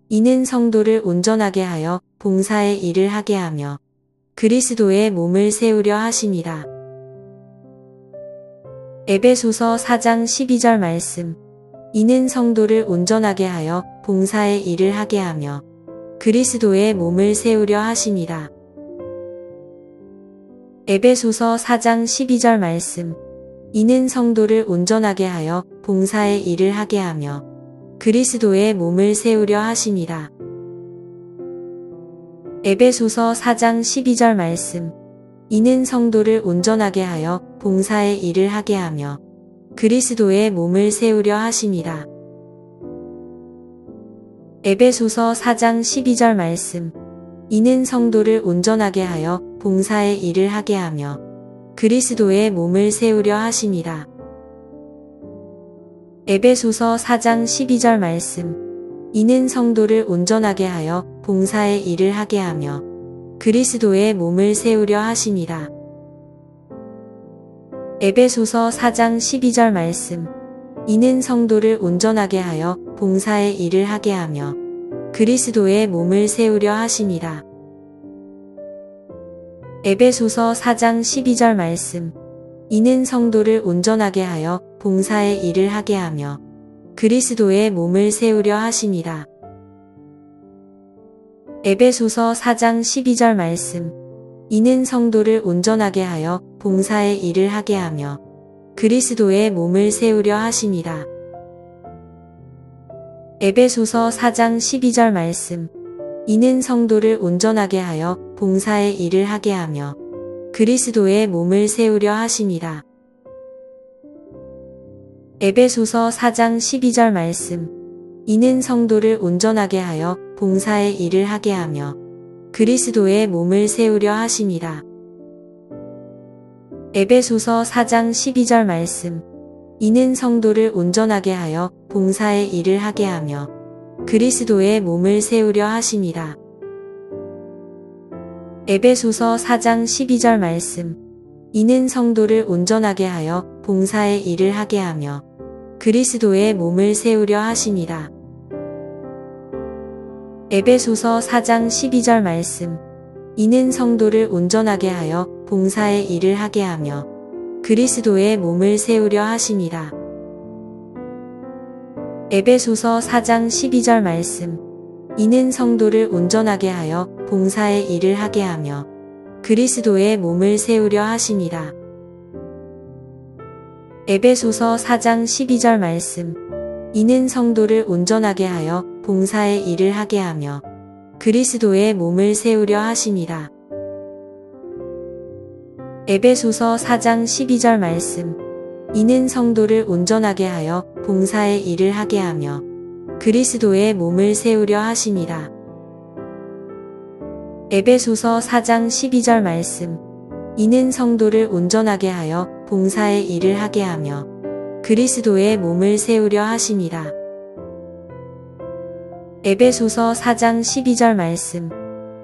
이는 성도를 온전하게 하여 봉사의 일을 하게 하며 그리스도의 몸을 세우려 하심이라. 에베소서 4장 12절 말씀. 이는 성도를 온전하게 하여 봉사의 일을 하게 하며 그리스도의 몸을 세우려 하심이라. 에베소서 4장 12절 말씀. 이는 성도를 온전하게 하여 봉사의 일을 하게 하며 그리스도의 몸을 세우려 하심이라. 에베소서 4장 12절 말씀. 이는 성도를 온전하게 하여 봉사의 일을 하게 하며 그리스도의 몸을 세우려 하심이라. 에베소서 4장 12절 말씀. 이는 성도를 온전하게 하여 봉사의 일을 하게 하며 그리스도의 몸을 세우려 하심이라. 에베소서 4장 12절 말씀. 이는 성도를 온전하게 하여 봉사의 일을 하게 하며 그리스도의 몸을 세우려 하심이라. 에베소서 4장 12절 말씀. 이는 성도를 온전하게 하여 봉사의 일을 하게 하며 그리스도의 몸을 세우려 하심이라. 에베소서 4장 12절 말씀. 이는 성도를 온전하게 하여 봉사의 일을 하게 하며 그리스도의 몸을 세우려 하심이라. 에베소서 4장 12절 말씀. 이는 성도를 온전하게 하여 봉사의 일을 하게 하며 그리스도의 몸을 세우려 하심이라. 에베소서 4장 12절 말씀. 이는 성도를 온전하게 하여 봉사의 일을 하게 하며 그리스도의 몸을 세우려 하심이라. 에베소서 4장 12절 말씀. 이는 성도를 온전하게 하여 봉사의 일을 하게 하며 그리스도의 몸을 세우려 하심이라. 에베소서 4장 12절 말씀. 이는 성도를 온전하게 하여 봉사의 일을 하게 하며 그리스도의 몸을 세우려 하심이라. 에베소서 4장 12절 말씀. 이는 성도를 온전하게 하여 봉사의 일을 하게 하며 그리스도의 몸을 세우려 하심이라. 에베소서 4장 12절 말씀. 이는 성도를 온전하게 하여 봉사의 일을 하게 하며 그리스도의 몸을 세우려 하심이라. 에베소서 4장 12절 말씀. 이는 성도를 온전하게 하여 봉사의 일을 하게 하며 그리스도의 몸을 세우려 하심이라. 에베소서 4장 12절 말씀. 이는 성도를 온전하게 하여 봉사의 일을 하게 하며 그리스도의 몸을 세우려 하심이라. 에베소서 4장 12절 말씀. 이는 성도를 온전하게 하여 봉사의 일을 하게 하며 그리스도의 몸을 세우려 하심이라. 에베소서 4장 12절 말씀. 이는 성도를 온전하게 하여 봉사의 일을 하게 하며 그리스도의 몸을 세우려 하심이라. 에베소서 4장 12절 말씀.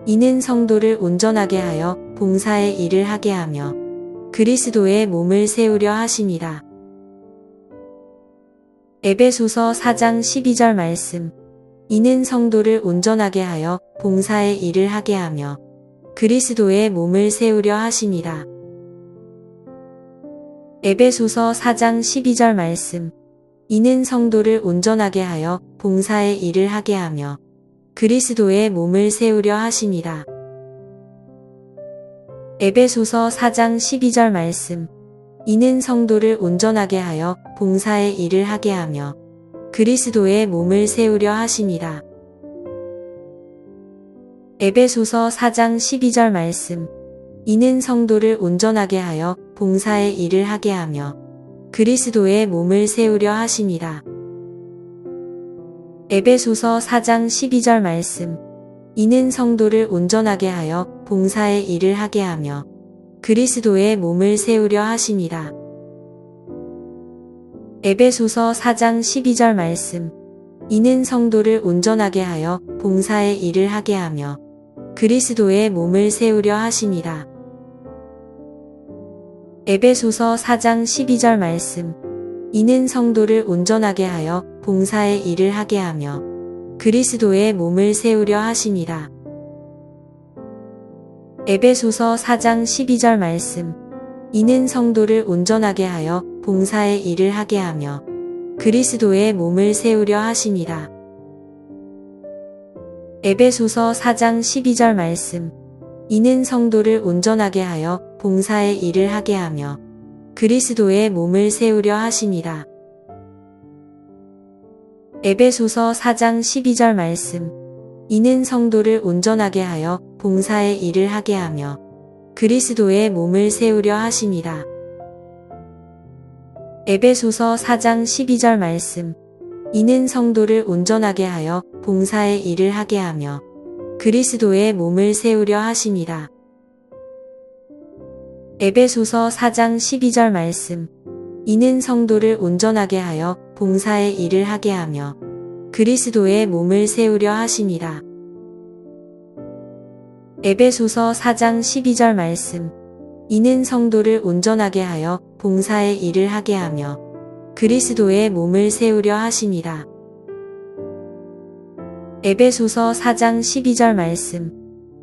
이는 성도를 온전하게 하여 봉사의 일을 하게 하며 그리스도의 몸을 세우려 하심이라. 에베소서 4장 12절 말씀. 이는 성도를 온전하게 하여 봉사의 일을 하게 하며 그리스도의 몸을 세우려 하심이라. 에베소서 4장 12절 말씀. 이는 성도를 온전하게 하여 봉사의 일을 하게 하며 그리스도의 몸을 세우려 하심이라. 에베소서 4장 12절 말씀. 이는 성도를 온전하게 하여 봉사의 일을 하게 하며 그리스도의 몸을 세우려 하심이라. 에베소서 4장 12절 말씀. 이는 성도를 온전하게 하여 봉사의 일을 하게 하며 그리스도의 몸을 세우려 하심이라. 에베소서 4장 12절 말씀. 이는 성도를 온전하게 하여 봉사의 일을 하게 하며 그리스도의 몸을 세우려 하심이라. 에베소서 4장 12절 말씀. 이는 성도를 온전하게 하여 봉사의 일을 하게 하며 그리스도의 몸을 세우려 하심이라. 에베소서 4장 12절 말씀. 이는 성도를 온전하게 하여 봉사의 일을 하게 하며 그리스도의 몸을 세우려 하심이라. 에베소서 4장 12절 말씀. 이는 성도를 온전하게 하여 봉사의 일을 하게 하며 그리스도의 몸을 세우려 하심이라. 에베소서 4장 12절 말씀. 이는 성도를 온전하게 하여 봉사의 일을 하게 하며 그리스도의 몸을 세우려 하심이라. 에베소서 4장 12절 말씀. 이는 성도를 온전하게 하여 봉사의 일을 하게 하며 그리스도의 몸을 세우려 하심이라. 에베소서 4장 12절 말씀. 이는 성도를 온전하게 하여 봉사의 일을 하게 하며 그리스도의 몸을 세우려 하심이라. 에베소서 4장 12절 말씀. 이는 성도를 온전하게 하여 봉사의 일을 하게 하며 그리스도의 몸을 세우려 하심이라. 에베소서 4장 12절 말씀. 이는 성도를 온전하게 하여 봉사의 일을 하게 하며 그리스도의 몸을 세우려 하심이라. 에베소서 4장 12절 말씀.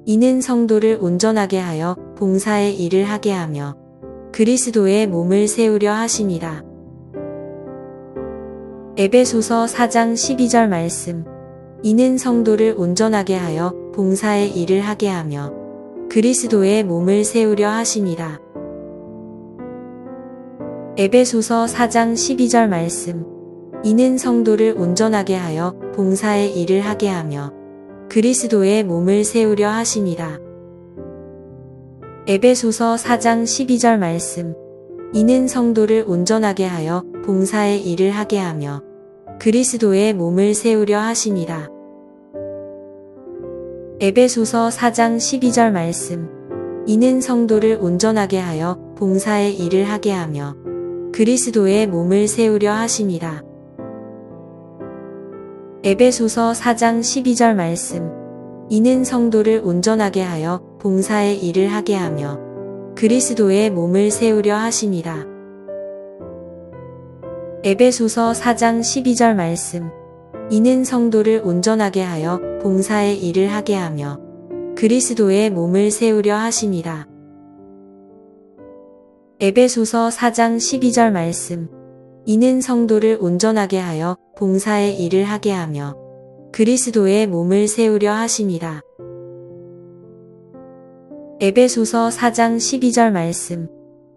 이는 성도를 온전하게 하여 봉사의 일을 하게 하며 그리스도의 몸을 세우려 하심이라. 에베소서 4장 12절 말씀. 이는 성도를 온전하게 하여 봉사의 일을 하게 하며 그리스도의 몸을 세우려 하심이라. 에베소서 4장 12절 말씀. 이는 성도를 온전하게 하여 봉사의 일을 하게 하며 그리스도의 몸을 세우려 하심이라. 에베소서 4장 12절 말씀. 이는 성도를 온전하게 하여 봉사의 일을 하게 하며 그리스도의 몸을 세우려 하심이라. 에베소서 4장 12절 말씀. 이는 성도를 온전하게 하여 봉사의 일을 하게 하며 그리스도의 몸을 세우려 하심이라. 에베소서 4장 12절 말씀. 이는 성도를 온전하게 하여 봉사의 일을 하게 하며 그리스도의 몸을 세우려 하심이라. 에베소서 4장 12절 말씀. 이는 성도를 온전하게 하여 봉사의 일을 하게 하며 그리스도의 몸을 세우려 하심이라. 에베소서 4장 12절 말씀. 이는 성도를 온전하게 하여 봉사의 일을 하게 하며 그리스도의 몸을 세우려 하심이라. 에베소서 4장 12절 말씀.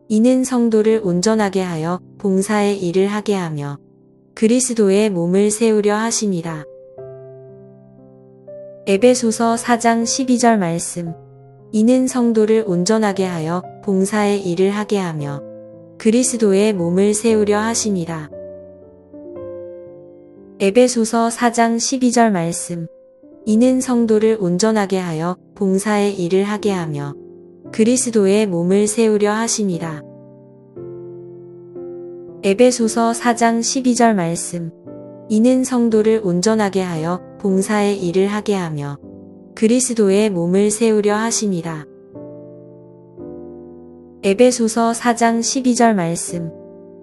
이는 성도를 온전하게 하여 봉사의 일을 하게 하며 그리스도의 몸을 세우려 하심이라. 에베소서 4장 12절 말씀. 이는 성도를 온전하게 하여 봉사의 일을 하게 하며 그리스도의 몸을 세우려 하심이라. 에베소서 4장 12절 말씀. 이는 성도를 온전하게 하여 봉사의 일을 하게 하며 그리스도의 몸을 세우려 하심이라. 에베소서 4장 12절 말씀. 이는 성도를 온전하게 하여 봉사의 일을 하게 하며 그리스도의 몸을 세우려 하심이라. 에베소서 4장 12절 말씀.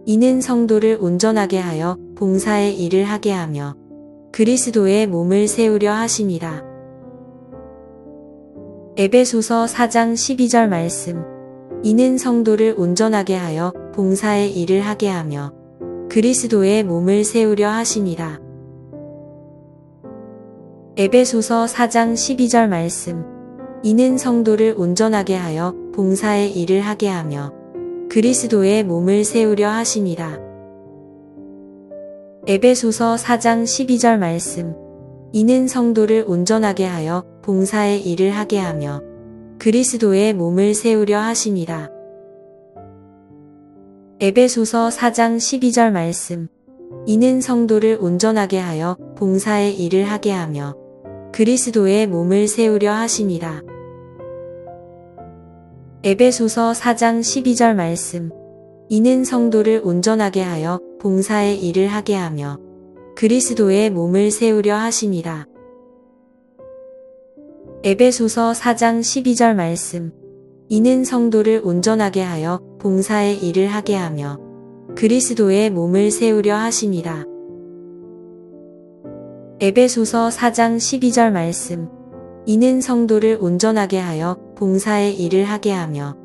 이는 성도를 온전하게 하여 봉사의 일을 하게 하며 그리스도의 몸을 세우려 하심이라. 에베소서 4장 12절 말씀. 이는 성도를 온전하게 하여 봉사의 일을 하게 하며 그리스도의 몸을 세우려 하심이라. 에베소서 4장 12절 말씀. 이는 성도를 온전하게 하여 봉사의 일을 하게 하며 그리스도의 몸을 세우려 하심이라. 에베소서 4장 12절 말씀. 이는 성도를 온전하게 하여 봉사의 일을 하게 하며 그리스도의 몸을 세우려 하심이라. 에베소서 4장 12절 말씀. 이는 성도를 온전하게 하여 봉사의 일을 하게 하며 그리스도의 몸을 세우려 하심이라. 에베소서 4장 12절 말씀. 이는 성도를 온전하게 하여 봉사의 일을 하게 하며 그리스도의 몸을 세우려 하심이라. 에베소서 4장 12절 말씀. 이는 성도를 온전하게 하여 봉사의 일을 하게 하며 그리스도의 몸을 세우려 하심이라. 에베소서 4장 12절 말씀. 이는 성도를 온전하게 하여 봉사의 일을 하게 하며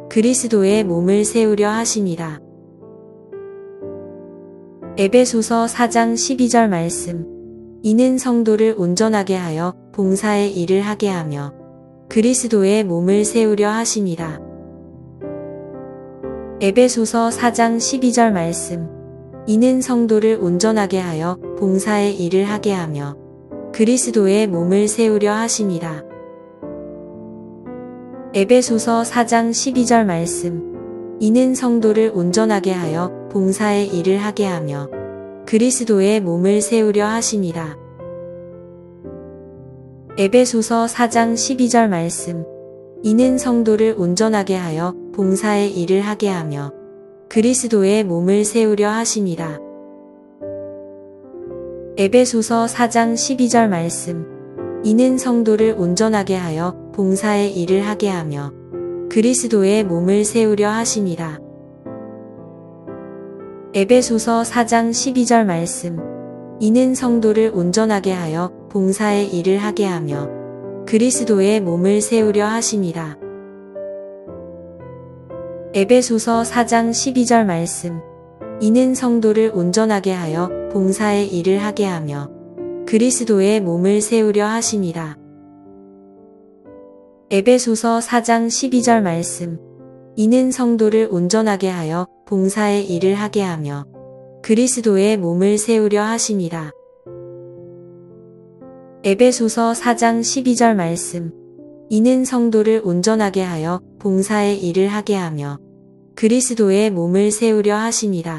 그리스도의 몸을 세우려 하심이라. 에베소서 4장 12절 말씀. 이는 성도를 온전하게 하여 봉사의 일을 하게 하며 그리스도의 몸을 세우려 하심이라. 에베소서 4장 12절 말씀. 이는 성도를 온전하게 하여 봉사의 일을 하게 하며 그리스도의 몸을 세우려 하심이라. 에베소서 4장 12절 말씀. 이는 성도를 온전하게 하여 봉사의 일을 하게 하며 그리스도의 몸을 세우려 하심이라. 에베소서 4장 12절 말씀. 이는 성도를 온전하게 하여 봉사의 일을 하게 하며 그리스도의 몸을 세우려 하심이라. 에베소서 4장 12절 말씀. 이는 성도를 온전하게 하여 봉사의 일을 하게 하며 그리스도의 몸을 세우려 하심이라. 에베소서 4장 12절 말씀. 이는 성도를 온전하게 하여 봉사의 일을 하게 하며 그리스도의 몸을 세우려 하심이라. 에베소서 4장 12절 말씀. 이는 성도를 온전하게 하여 봉사의 일을 하게 하며 그리스도의 몸을 세우려 하심이라. 에베소서 4장 12절 말씀. 이는 성도를 온전하게 하여 봉사의 일을 하게 하며 그리스도의 몸을 세우려 하심이라. 에베소서 4장 12절 말씀. 이는 성도를 온전하게 하여 봉사의 일을 하게 하며 그리스도의 몸을 세우려 하심이라.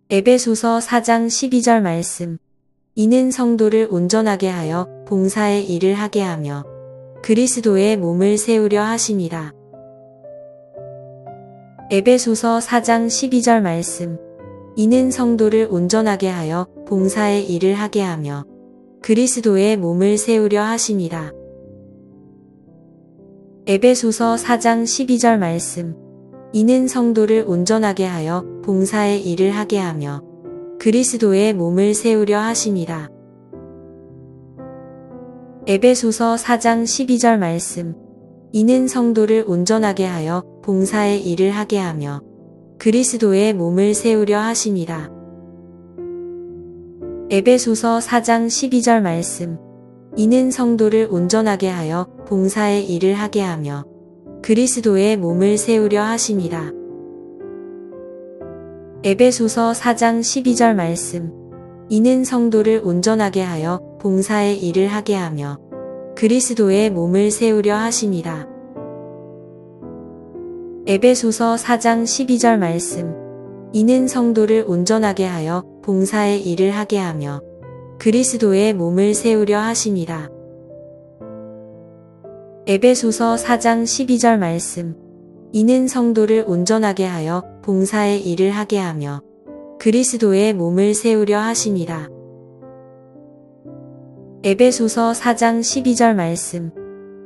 에베소서 4장 12절 말씀. 이는 성도를 온전하게 하여 봉사의 일을 하게 하며 그리스도의 몸을 세우려 하심이라. 에베소서 4장 12절 말씀. 이는 성도를 온전하게 하여 봉사의 일을 하게 하며 그리스도의 몸을 세우려 하심이라. 에베소서 4장 12절 말씀. 이는 성도를 온전하게 하여 봉사의 일을 하게 하며 그리스도의 몸을 세우려 하심이라. 에베소서 4장 12절 말씀. 이는 성도를 온전하게 하여 봉사의 일을 하게 하며 그리스도의 몸을 세우려 하심이라. 에베소서 4장 12절 말씀. 이는 성도를 온전하게 하여 봉사의 일을 하게 하며 그리스도의 몸을 세우려 하심이라. 에베소서 4장 12절 말씀. 이는 성도를 온전하게 하여 봉사의 일을 하게 하며 그리스도의 몸을 세우려 하심이라. 에베소서 4장 12절 말씀. 이는 성도를 온전하게 하여 봉사의 일을 하게 하며 그리스도의 몸을 세우려 하심이라. 에베소서 4장 12절 말씀. 이는 성도를 온전하게 하여 봉사의 일을 하게 하며 그리스도의 몸을 세우려 하심이라. 에베소서 4장 12절 말씀.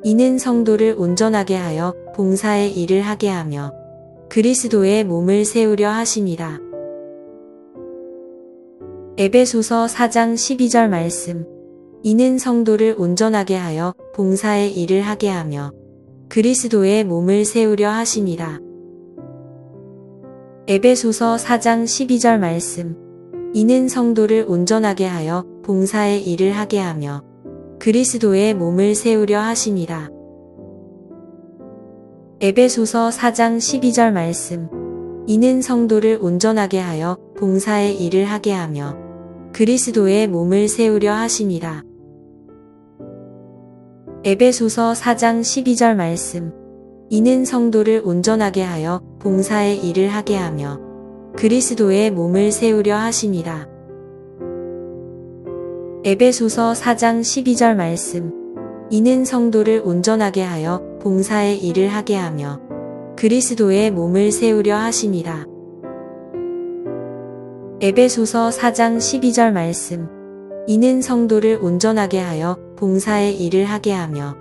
이는 성도를 온전하게 하여 봉사의 일을 하게 하며 그리스도의 몸을 세우려 하심이라. 에베소서 4장 12절 말씀. 이는 성도를 온전하게 하여 봉사의 일을 하게 하며 그리스도의 몸을 세우려 하심이라. 에베소서 4장 12절 말씀. 이는 성도를 온전하게 하여 봉사의 일을 하게 하며 그리스도의 몸을 세우려 하심이라. 에베소서 4장 12절 말씀. 이는 성도를 온전하게 하여 봉사의 일을 하게 하며 그리스도의 몸을 세우려 하심이라. 에베소서 4장 12절 말씀. 이는 성도를 온전하게 하여 봉사의 일을 하게 하며 그리스도의 몸을 세우려 하심이라. 에베소서 4장 12절 말씀. 이는 성도를 온전하게 하여 봉사의 일을 하게 하며 그리스도의 몸을 세우려 하심이라. 에베소서 4장 12절 말씀. 이는 성도를 온전하게 하여 봉사의 일을 하게 하며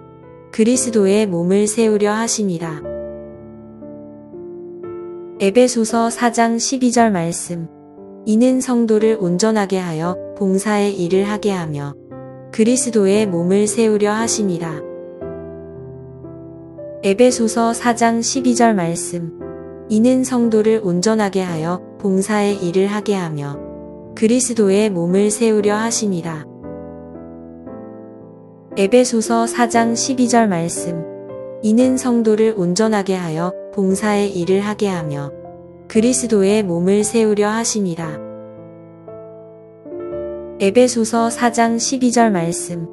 그리스도의 몸을 세우려 하심이라. 에베소서 4장 12절 말씀. 이는 성도를 온전하게 하여 봉사의 일을 하게 하며 그리스도의 몸을 세우려 하심이라. 에베소서 4장 12절 말씀. 이는 성도를 온전하게 하여 봉사의 일을 하게 하며 그리스도의 몸을 세우려 하심이라. 에베소서 4장 12절 말씀. 이는 성도를 온전하게 하여 봉사의 일을 하게 하며 그리스도의 몸을 세우려 하심이라. 에베소서 4장 12절 말씀.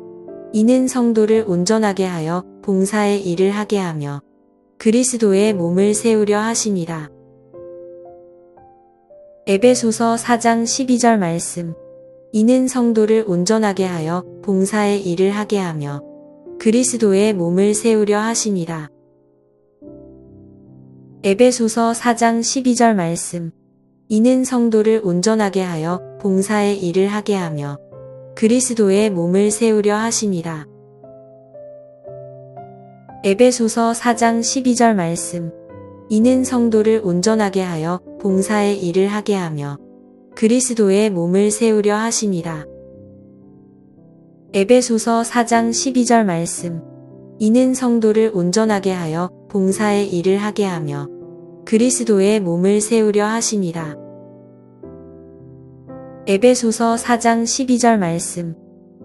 이는 성도를 온전하게 하여 봉사의 일을 하게 하며 그리스도의 몸을 세우려 하심이라. 에베소서 4장 12절 말씀. 이는 성도를 온전하게 하여 봉사의 일을 하게 하며 그리스도의 몸을 세우려 하심이라. 에베소서 4장 12절 말씀. 이는 성도를 온전하게 하여 봉사의 일을 하게 하며 그리스도의 몸을 세우려 하심이라. 에베소서 4장 12절 말씀. 이는 성도를 온전하게 하여 봉사의 일을 하게 하며 그리스도의 몸을 세우려 하심이라. 에베소서 4장 12절 말씀. 이는 성도를 온전하게 하여 봉사의 일을 하게 하며 그리스도의 몸을 세우려 하심이라. 에베소서 4장 12절 말씀.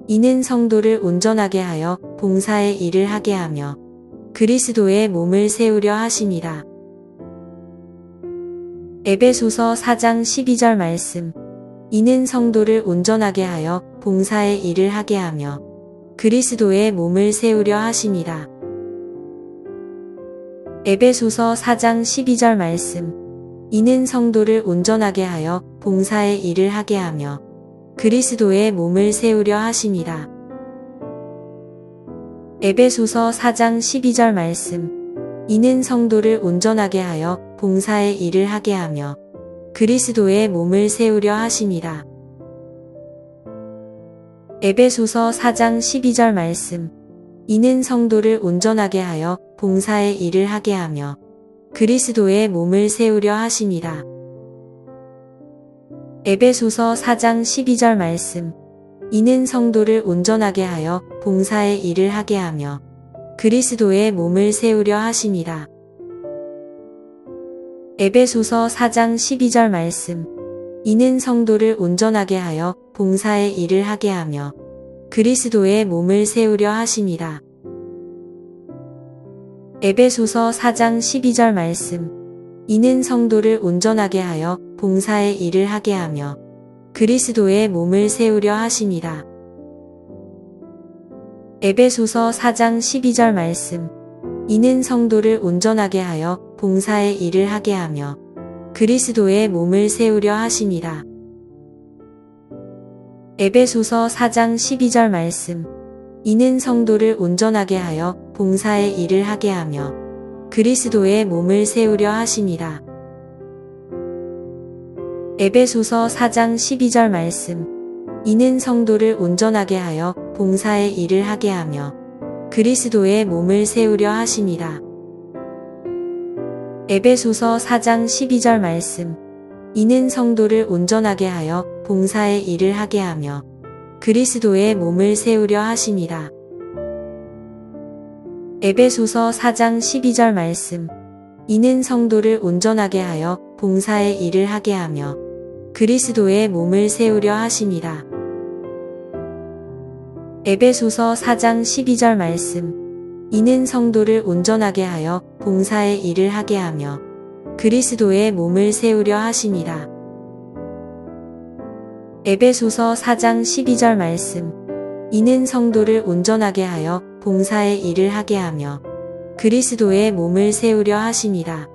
이는 성도를 온전하게 하여 봉사의 일을 하게 하며 그리스도의 몸을 세우려 하심이라. 에베소서 4장 12절 말씀. 이는 성도를 온전하게 하여 봉사의 일을 하게 하며 그리스도의 몸을 세우려 하심이라. 에베소서 4장 12절 말씀. 이는 성도를 온전하게 하여 봉사의 일을 하게 하며 그리스도의 몸을 세우려 하심이라. 에베소서 4장 12절 말씀. 이는 성도를 온전하게 하여 봉사의 일을 하게 하며 그리스도의 몸을 세우려 하심이라. 에베소서 4장 12절 말씀. 이는 성도를 온전하게 하여 봉사의 일을 하게 하며 그리스도의 몸을 세우려 하심이라. 에베소서 4장 12절 말씀. 이는 성도를 온전하게 하여 봉사의 일을 하게 하며 그리스도의 몸을 세우려 하심이라. 에베소서 4장 12절 말씀. 이는 성도를 온전하게 하여 봉사의 일을 하게 하며 그리스도의 몸을 세우려 하심이라. 에베소서 4장 12절 말씀. 이는 성도를 온전하게 하여 봉사의 일을 하게 하며 그리스도의 몸을 세우려 하심이라. 에베소서 4장 12절 말씀. 이는 성도를 온전하게 하여 봉사의 일을 하게 하며 그리스도의 몸을 세우려 하심이라. 에베소서 4장 12절 말씀. 이는 성도를 온전하게 하여 봉사의 일을 하게 하며 그리스도의 몸을 세우려 하심이라. 에베소서 4장 12절 말씀. 이는 성도를 온전하게 하여 봉사의 일을 하게 하며 그리스도의 몸을 세우려 하심이라. 에베소서 4장 12절 말씀. 이는 성도를 온전하게 하여 봉사의 일을 하게 하며 그리스도의 몸을 세우려 하심이라. 에베소서 4장 12절 말씀. 이는 성도를 온전하게 하여 봉사의 일을 하게 하며 그리스도의 몸을 세우려 하심이라. 에베소서 4장 12절 말씀. 이는 성도를 온전하게 하여 봉사의 일을 하게 하며 그리스도의 몸을 세우려 하심이라. 에베소서 4장 12절 말씀. 이는 성도를 온전하게 하여 봉사의 일을 하게 하며 그리스도의 몸을 세우려 하심이라.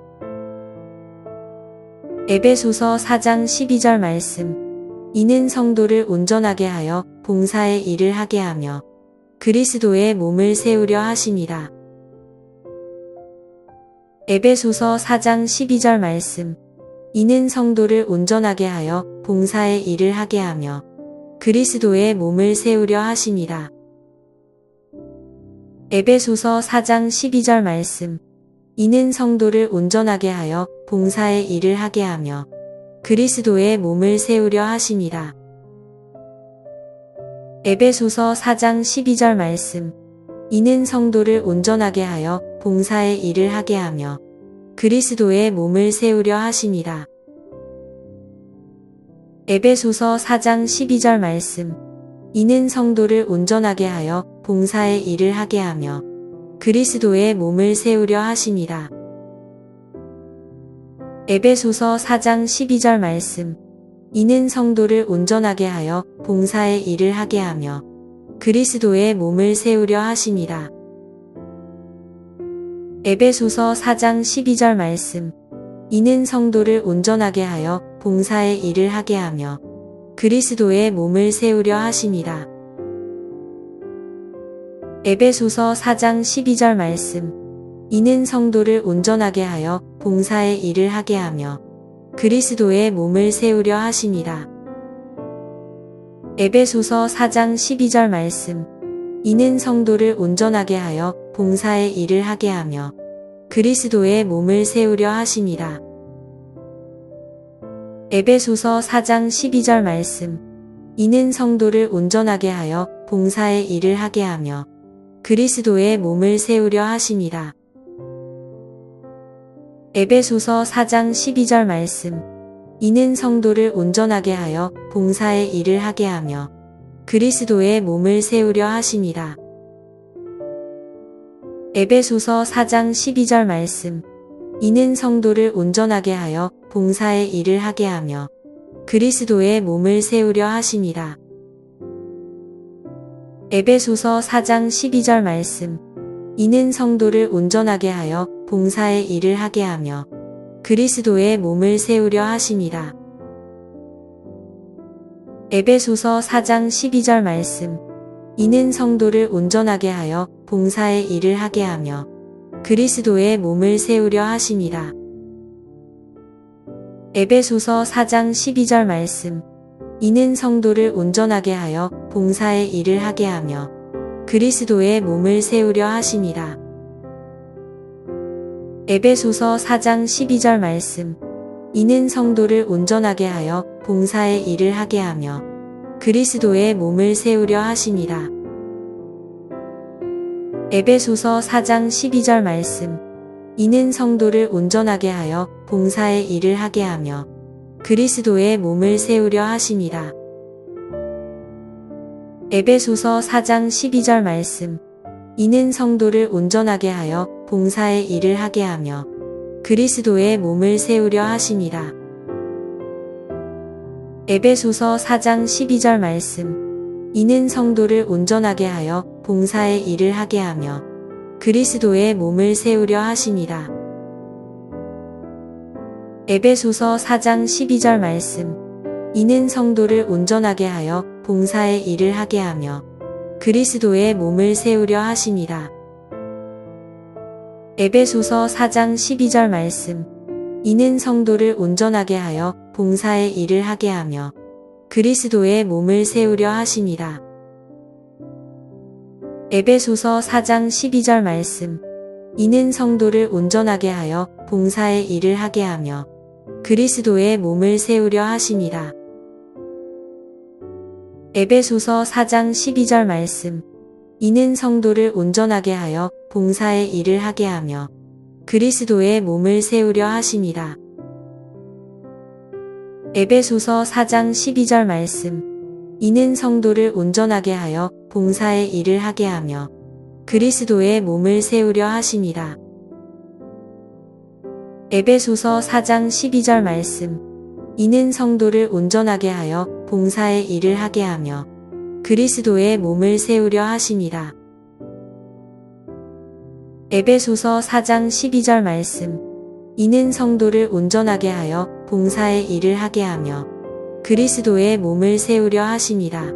에베소서 4장 12절 말씀. 이는 성도를 온전하게 하여 봉사의 일을 하게 하며 그리스도의 몸을 세우려 하심이라. 에베소서 4장 12절 말씀. 이는 성도를 온전하게 하여 봉사의 일을 하게 하며 그리스도의 몸을 세우려 하심이라. 에베소서 4장 12절 말씀. 이는 성도를 온전하게 하여 봉사의 일을 하게 하며 그리스도의 몸을 세우려 하심이라. 에베소서 4장 12절 말씀. 이는 성도를 온전하게 하여 봉사의 일을 하게 하며 그리스도의 몸을 세우려 하심이라. 에베소서 4장 12절 말씀. 이는 성도를 온전하게 하여 봉사의 일을 하게 하며 그리스도의 몸을 세우려 하심이라. 에베소서 4장 12절 말씀. 이는 성도를 온전하게 하여 봉사의 일을 하게 하며 그리스도의 몸을 세우려 하심이라. 에베소서 4장 12절 말씀. 이는 성도를 온전하게 하여 봉사의 일을 하게 하며 그리스도의 몸을 세우려 하심이라. 에베소서 4장 12절 말씀. 이는 성도를 온전하게 하여 봉사의 일을 하게 하며 그리스도의 몸을 세우려 하심이라. 에베소서 4장 12절 말씀. 이는 성도를 온전하게 하여 봉사의 일을 하게 하며 그리스도의 몸을 세우려 하심이라. 에베소서 4장 12절 말씀. 이는 성도를 온전하게 하여 봉사의 일을 하게 하며 그리스도의 몸을 세우려 하심이라. 에베소서 4장 12절 말씀. 이는 성도를 온전하게 하여 봉사의 일을 하게 하며 그리스도의 몸을 세우려 하심이라. 에베소서 4장 12절 말씀. 이는 성도를 온전하게 하여 봉사의 일을 하게 하며 그리스도의 몸을 세우려 하심이라. 에베소서 4장 12절 말씀. 이는 성도를 온전하게 하여 봉사의 일을 하게 하며 그리스도의 몸을 세우려 하심이라. 에베소서 4장 12절 말씀. 이는 성도를 온전하게 하여 봉사의 일을 하게 하며 그리스도의 몸을 세우려 하심이라. 에베소서 4장 12절 말씀. 이는 성도를 온전하게 하여 봉사의 일을 하게 하며 그리스도의 몸을 세우려 하심이라. 에베소서 4장 12절 말씀. 이는 성도를 온전하게 하여 봉사의 일을 하게 하며 그리스도의 몸을 세우려 하심이라. 에베소서 4장 12절 말씀. 이는 성도를 온전하게 하여 봉사의 일을 하게 하며 그리스도의 몸을 세우려 하심이라. 에베소서 4장 12절 말씀. 이는 성도를 온전하게 하여 봉사의 일을 하게 하며 그리스도의 몸을 세우려 하심이라. 에베소서 4장 12절 말씀. 이는 성도를 온전하게 하여 봉사의 일을 하게 하며 그리스도의 몸을 세우려 하심이라. 에베소서 4장 12절 말씀. 이는 성도를 온전하게 하여 봉사의 일을 하게 하며 그리스도의 몸을 세우려 하심이라. 에베소서 4장 12절 말씀. 이는 성도를 온전하게 하여 봉사의 일을 하게 하며 그리스도의 몸을 세우려 하심이라. 에베소서 4장 12절 말씀. 이는 성도를 온전하게 하여 봉사의 일을 하게 하며 그리스도의 몸을 세우려 하심이라. 에베소서 4장 12절 말씀. 이는 성도를 온전하게 하여 봉사의 일을 하게 하며 그리스도의 몸을 세우려 하심이라. 에베소서 4장 12절 말씀. 이는 성도를 온전하게 하여 봉사의 일을 하게 하며 그리스도의 몸을 세우려 하심이라. 에베소서 4장 12절 말씀. 이는 성도를 온전하게 하여 봉사의 일을 하게 하며 그리스도의 몸을 세우려 하심이라. 에베소서 4장 12절 말씀. 이는 성도를 온전하게 하여 봉사의 일을 하게 하며 그리스도의 몸을 세우려 하심이라.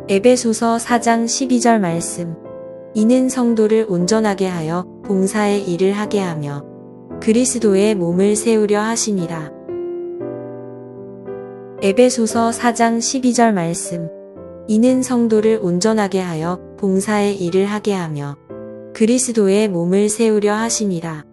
에베소서 4장 12절 말씀. 이는 성도를 온전하게 하여 봉사의 일을 하게 하며 그리스도의 몸을 세우려 하심이라. 에베소서 4장 12절 말씀. 이는 성도를 온전하게 하여 봉사의 일을 하게 하며 그리스도의 몸을 세우려 하심이라.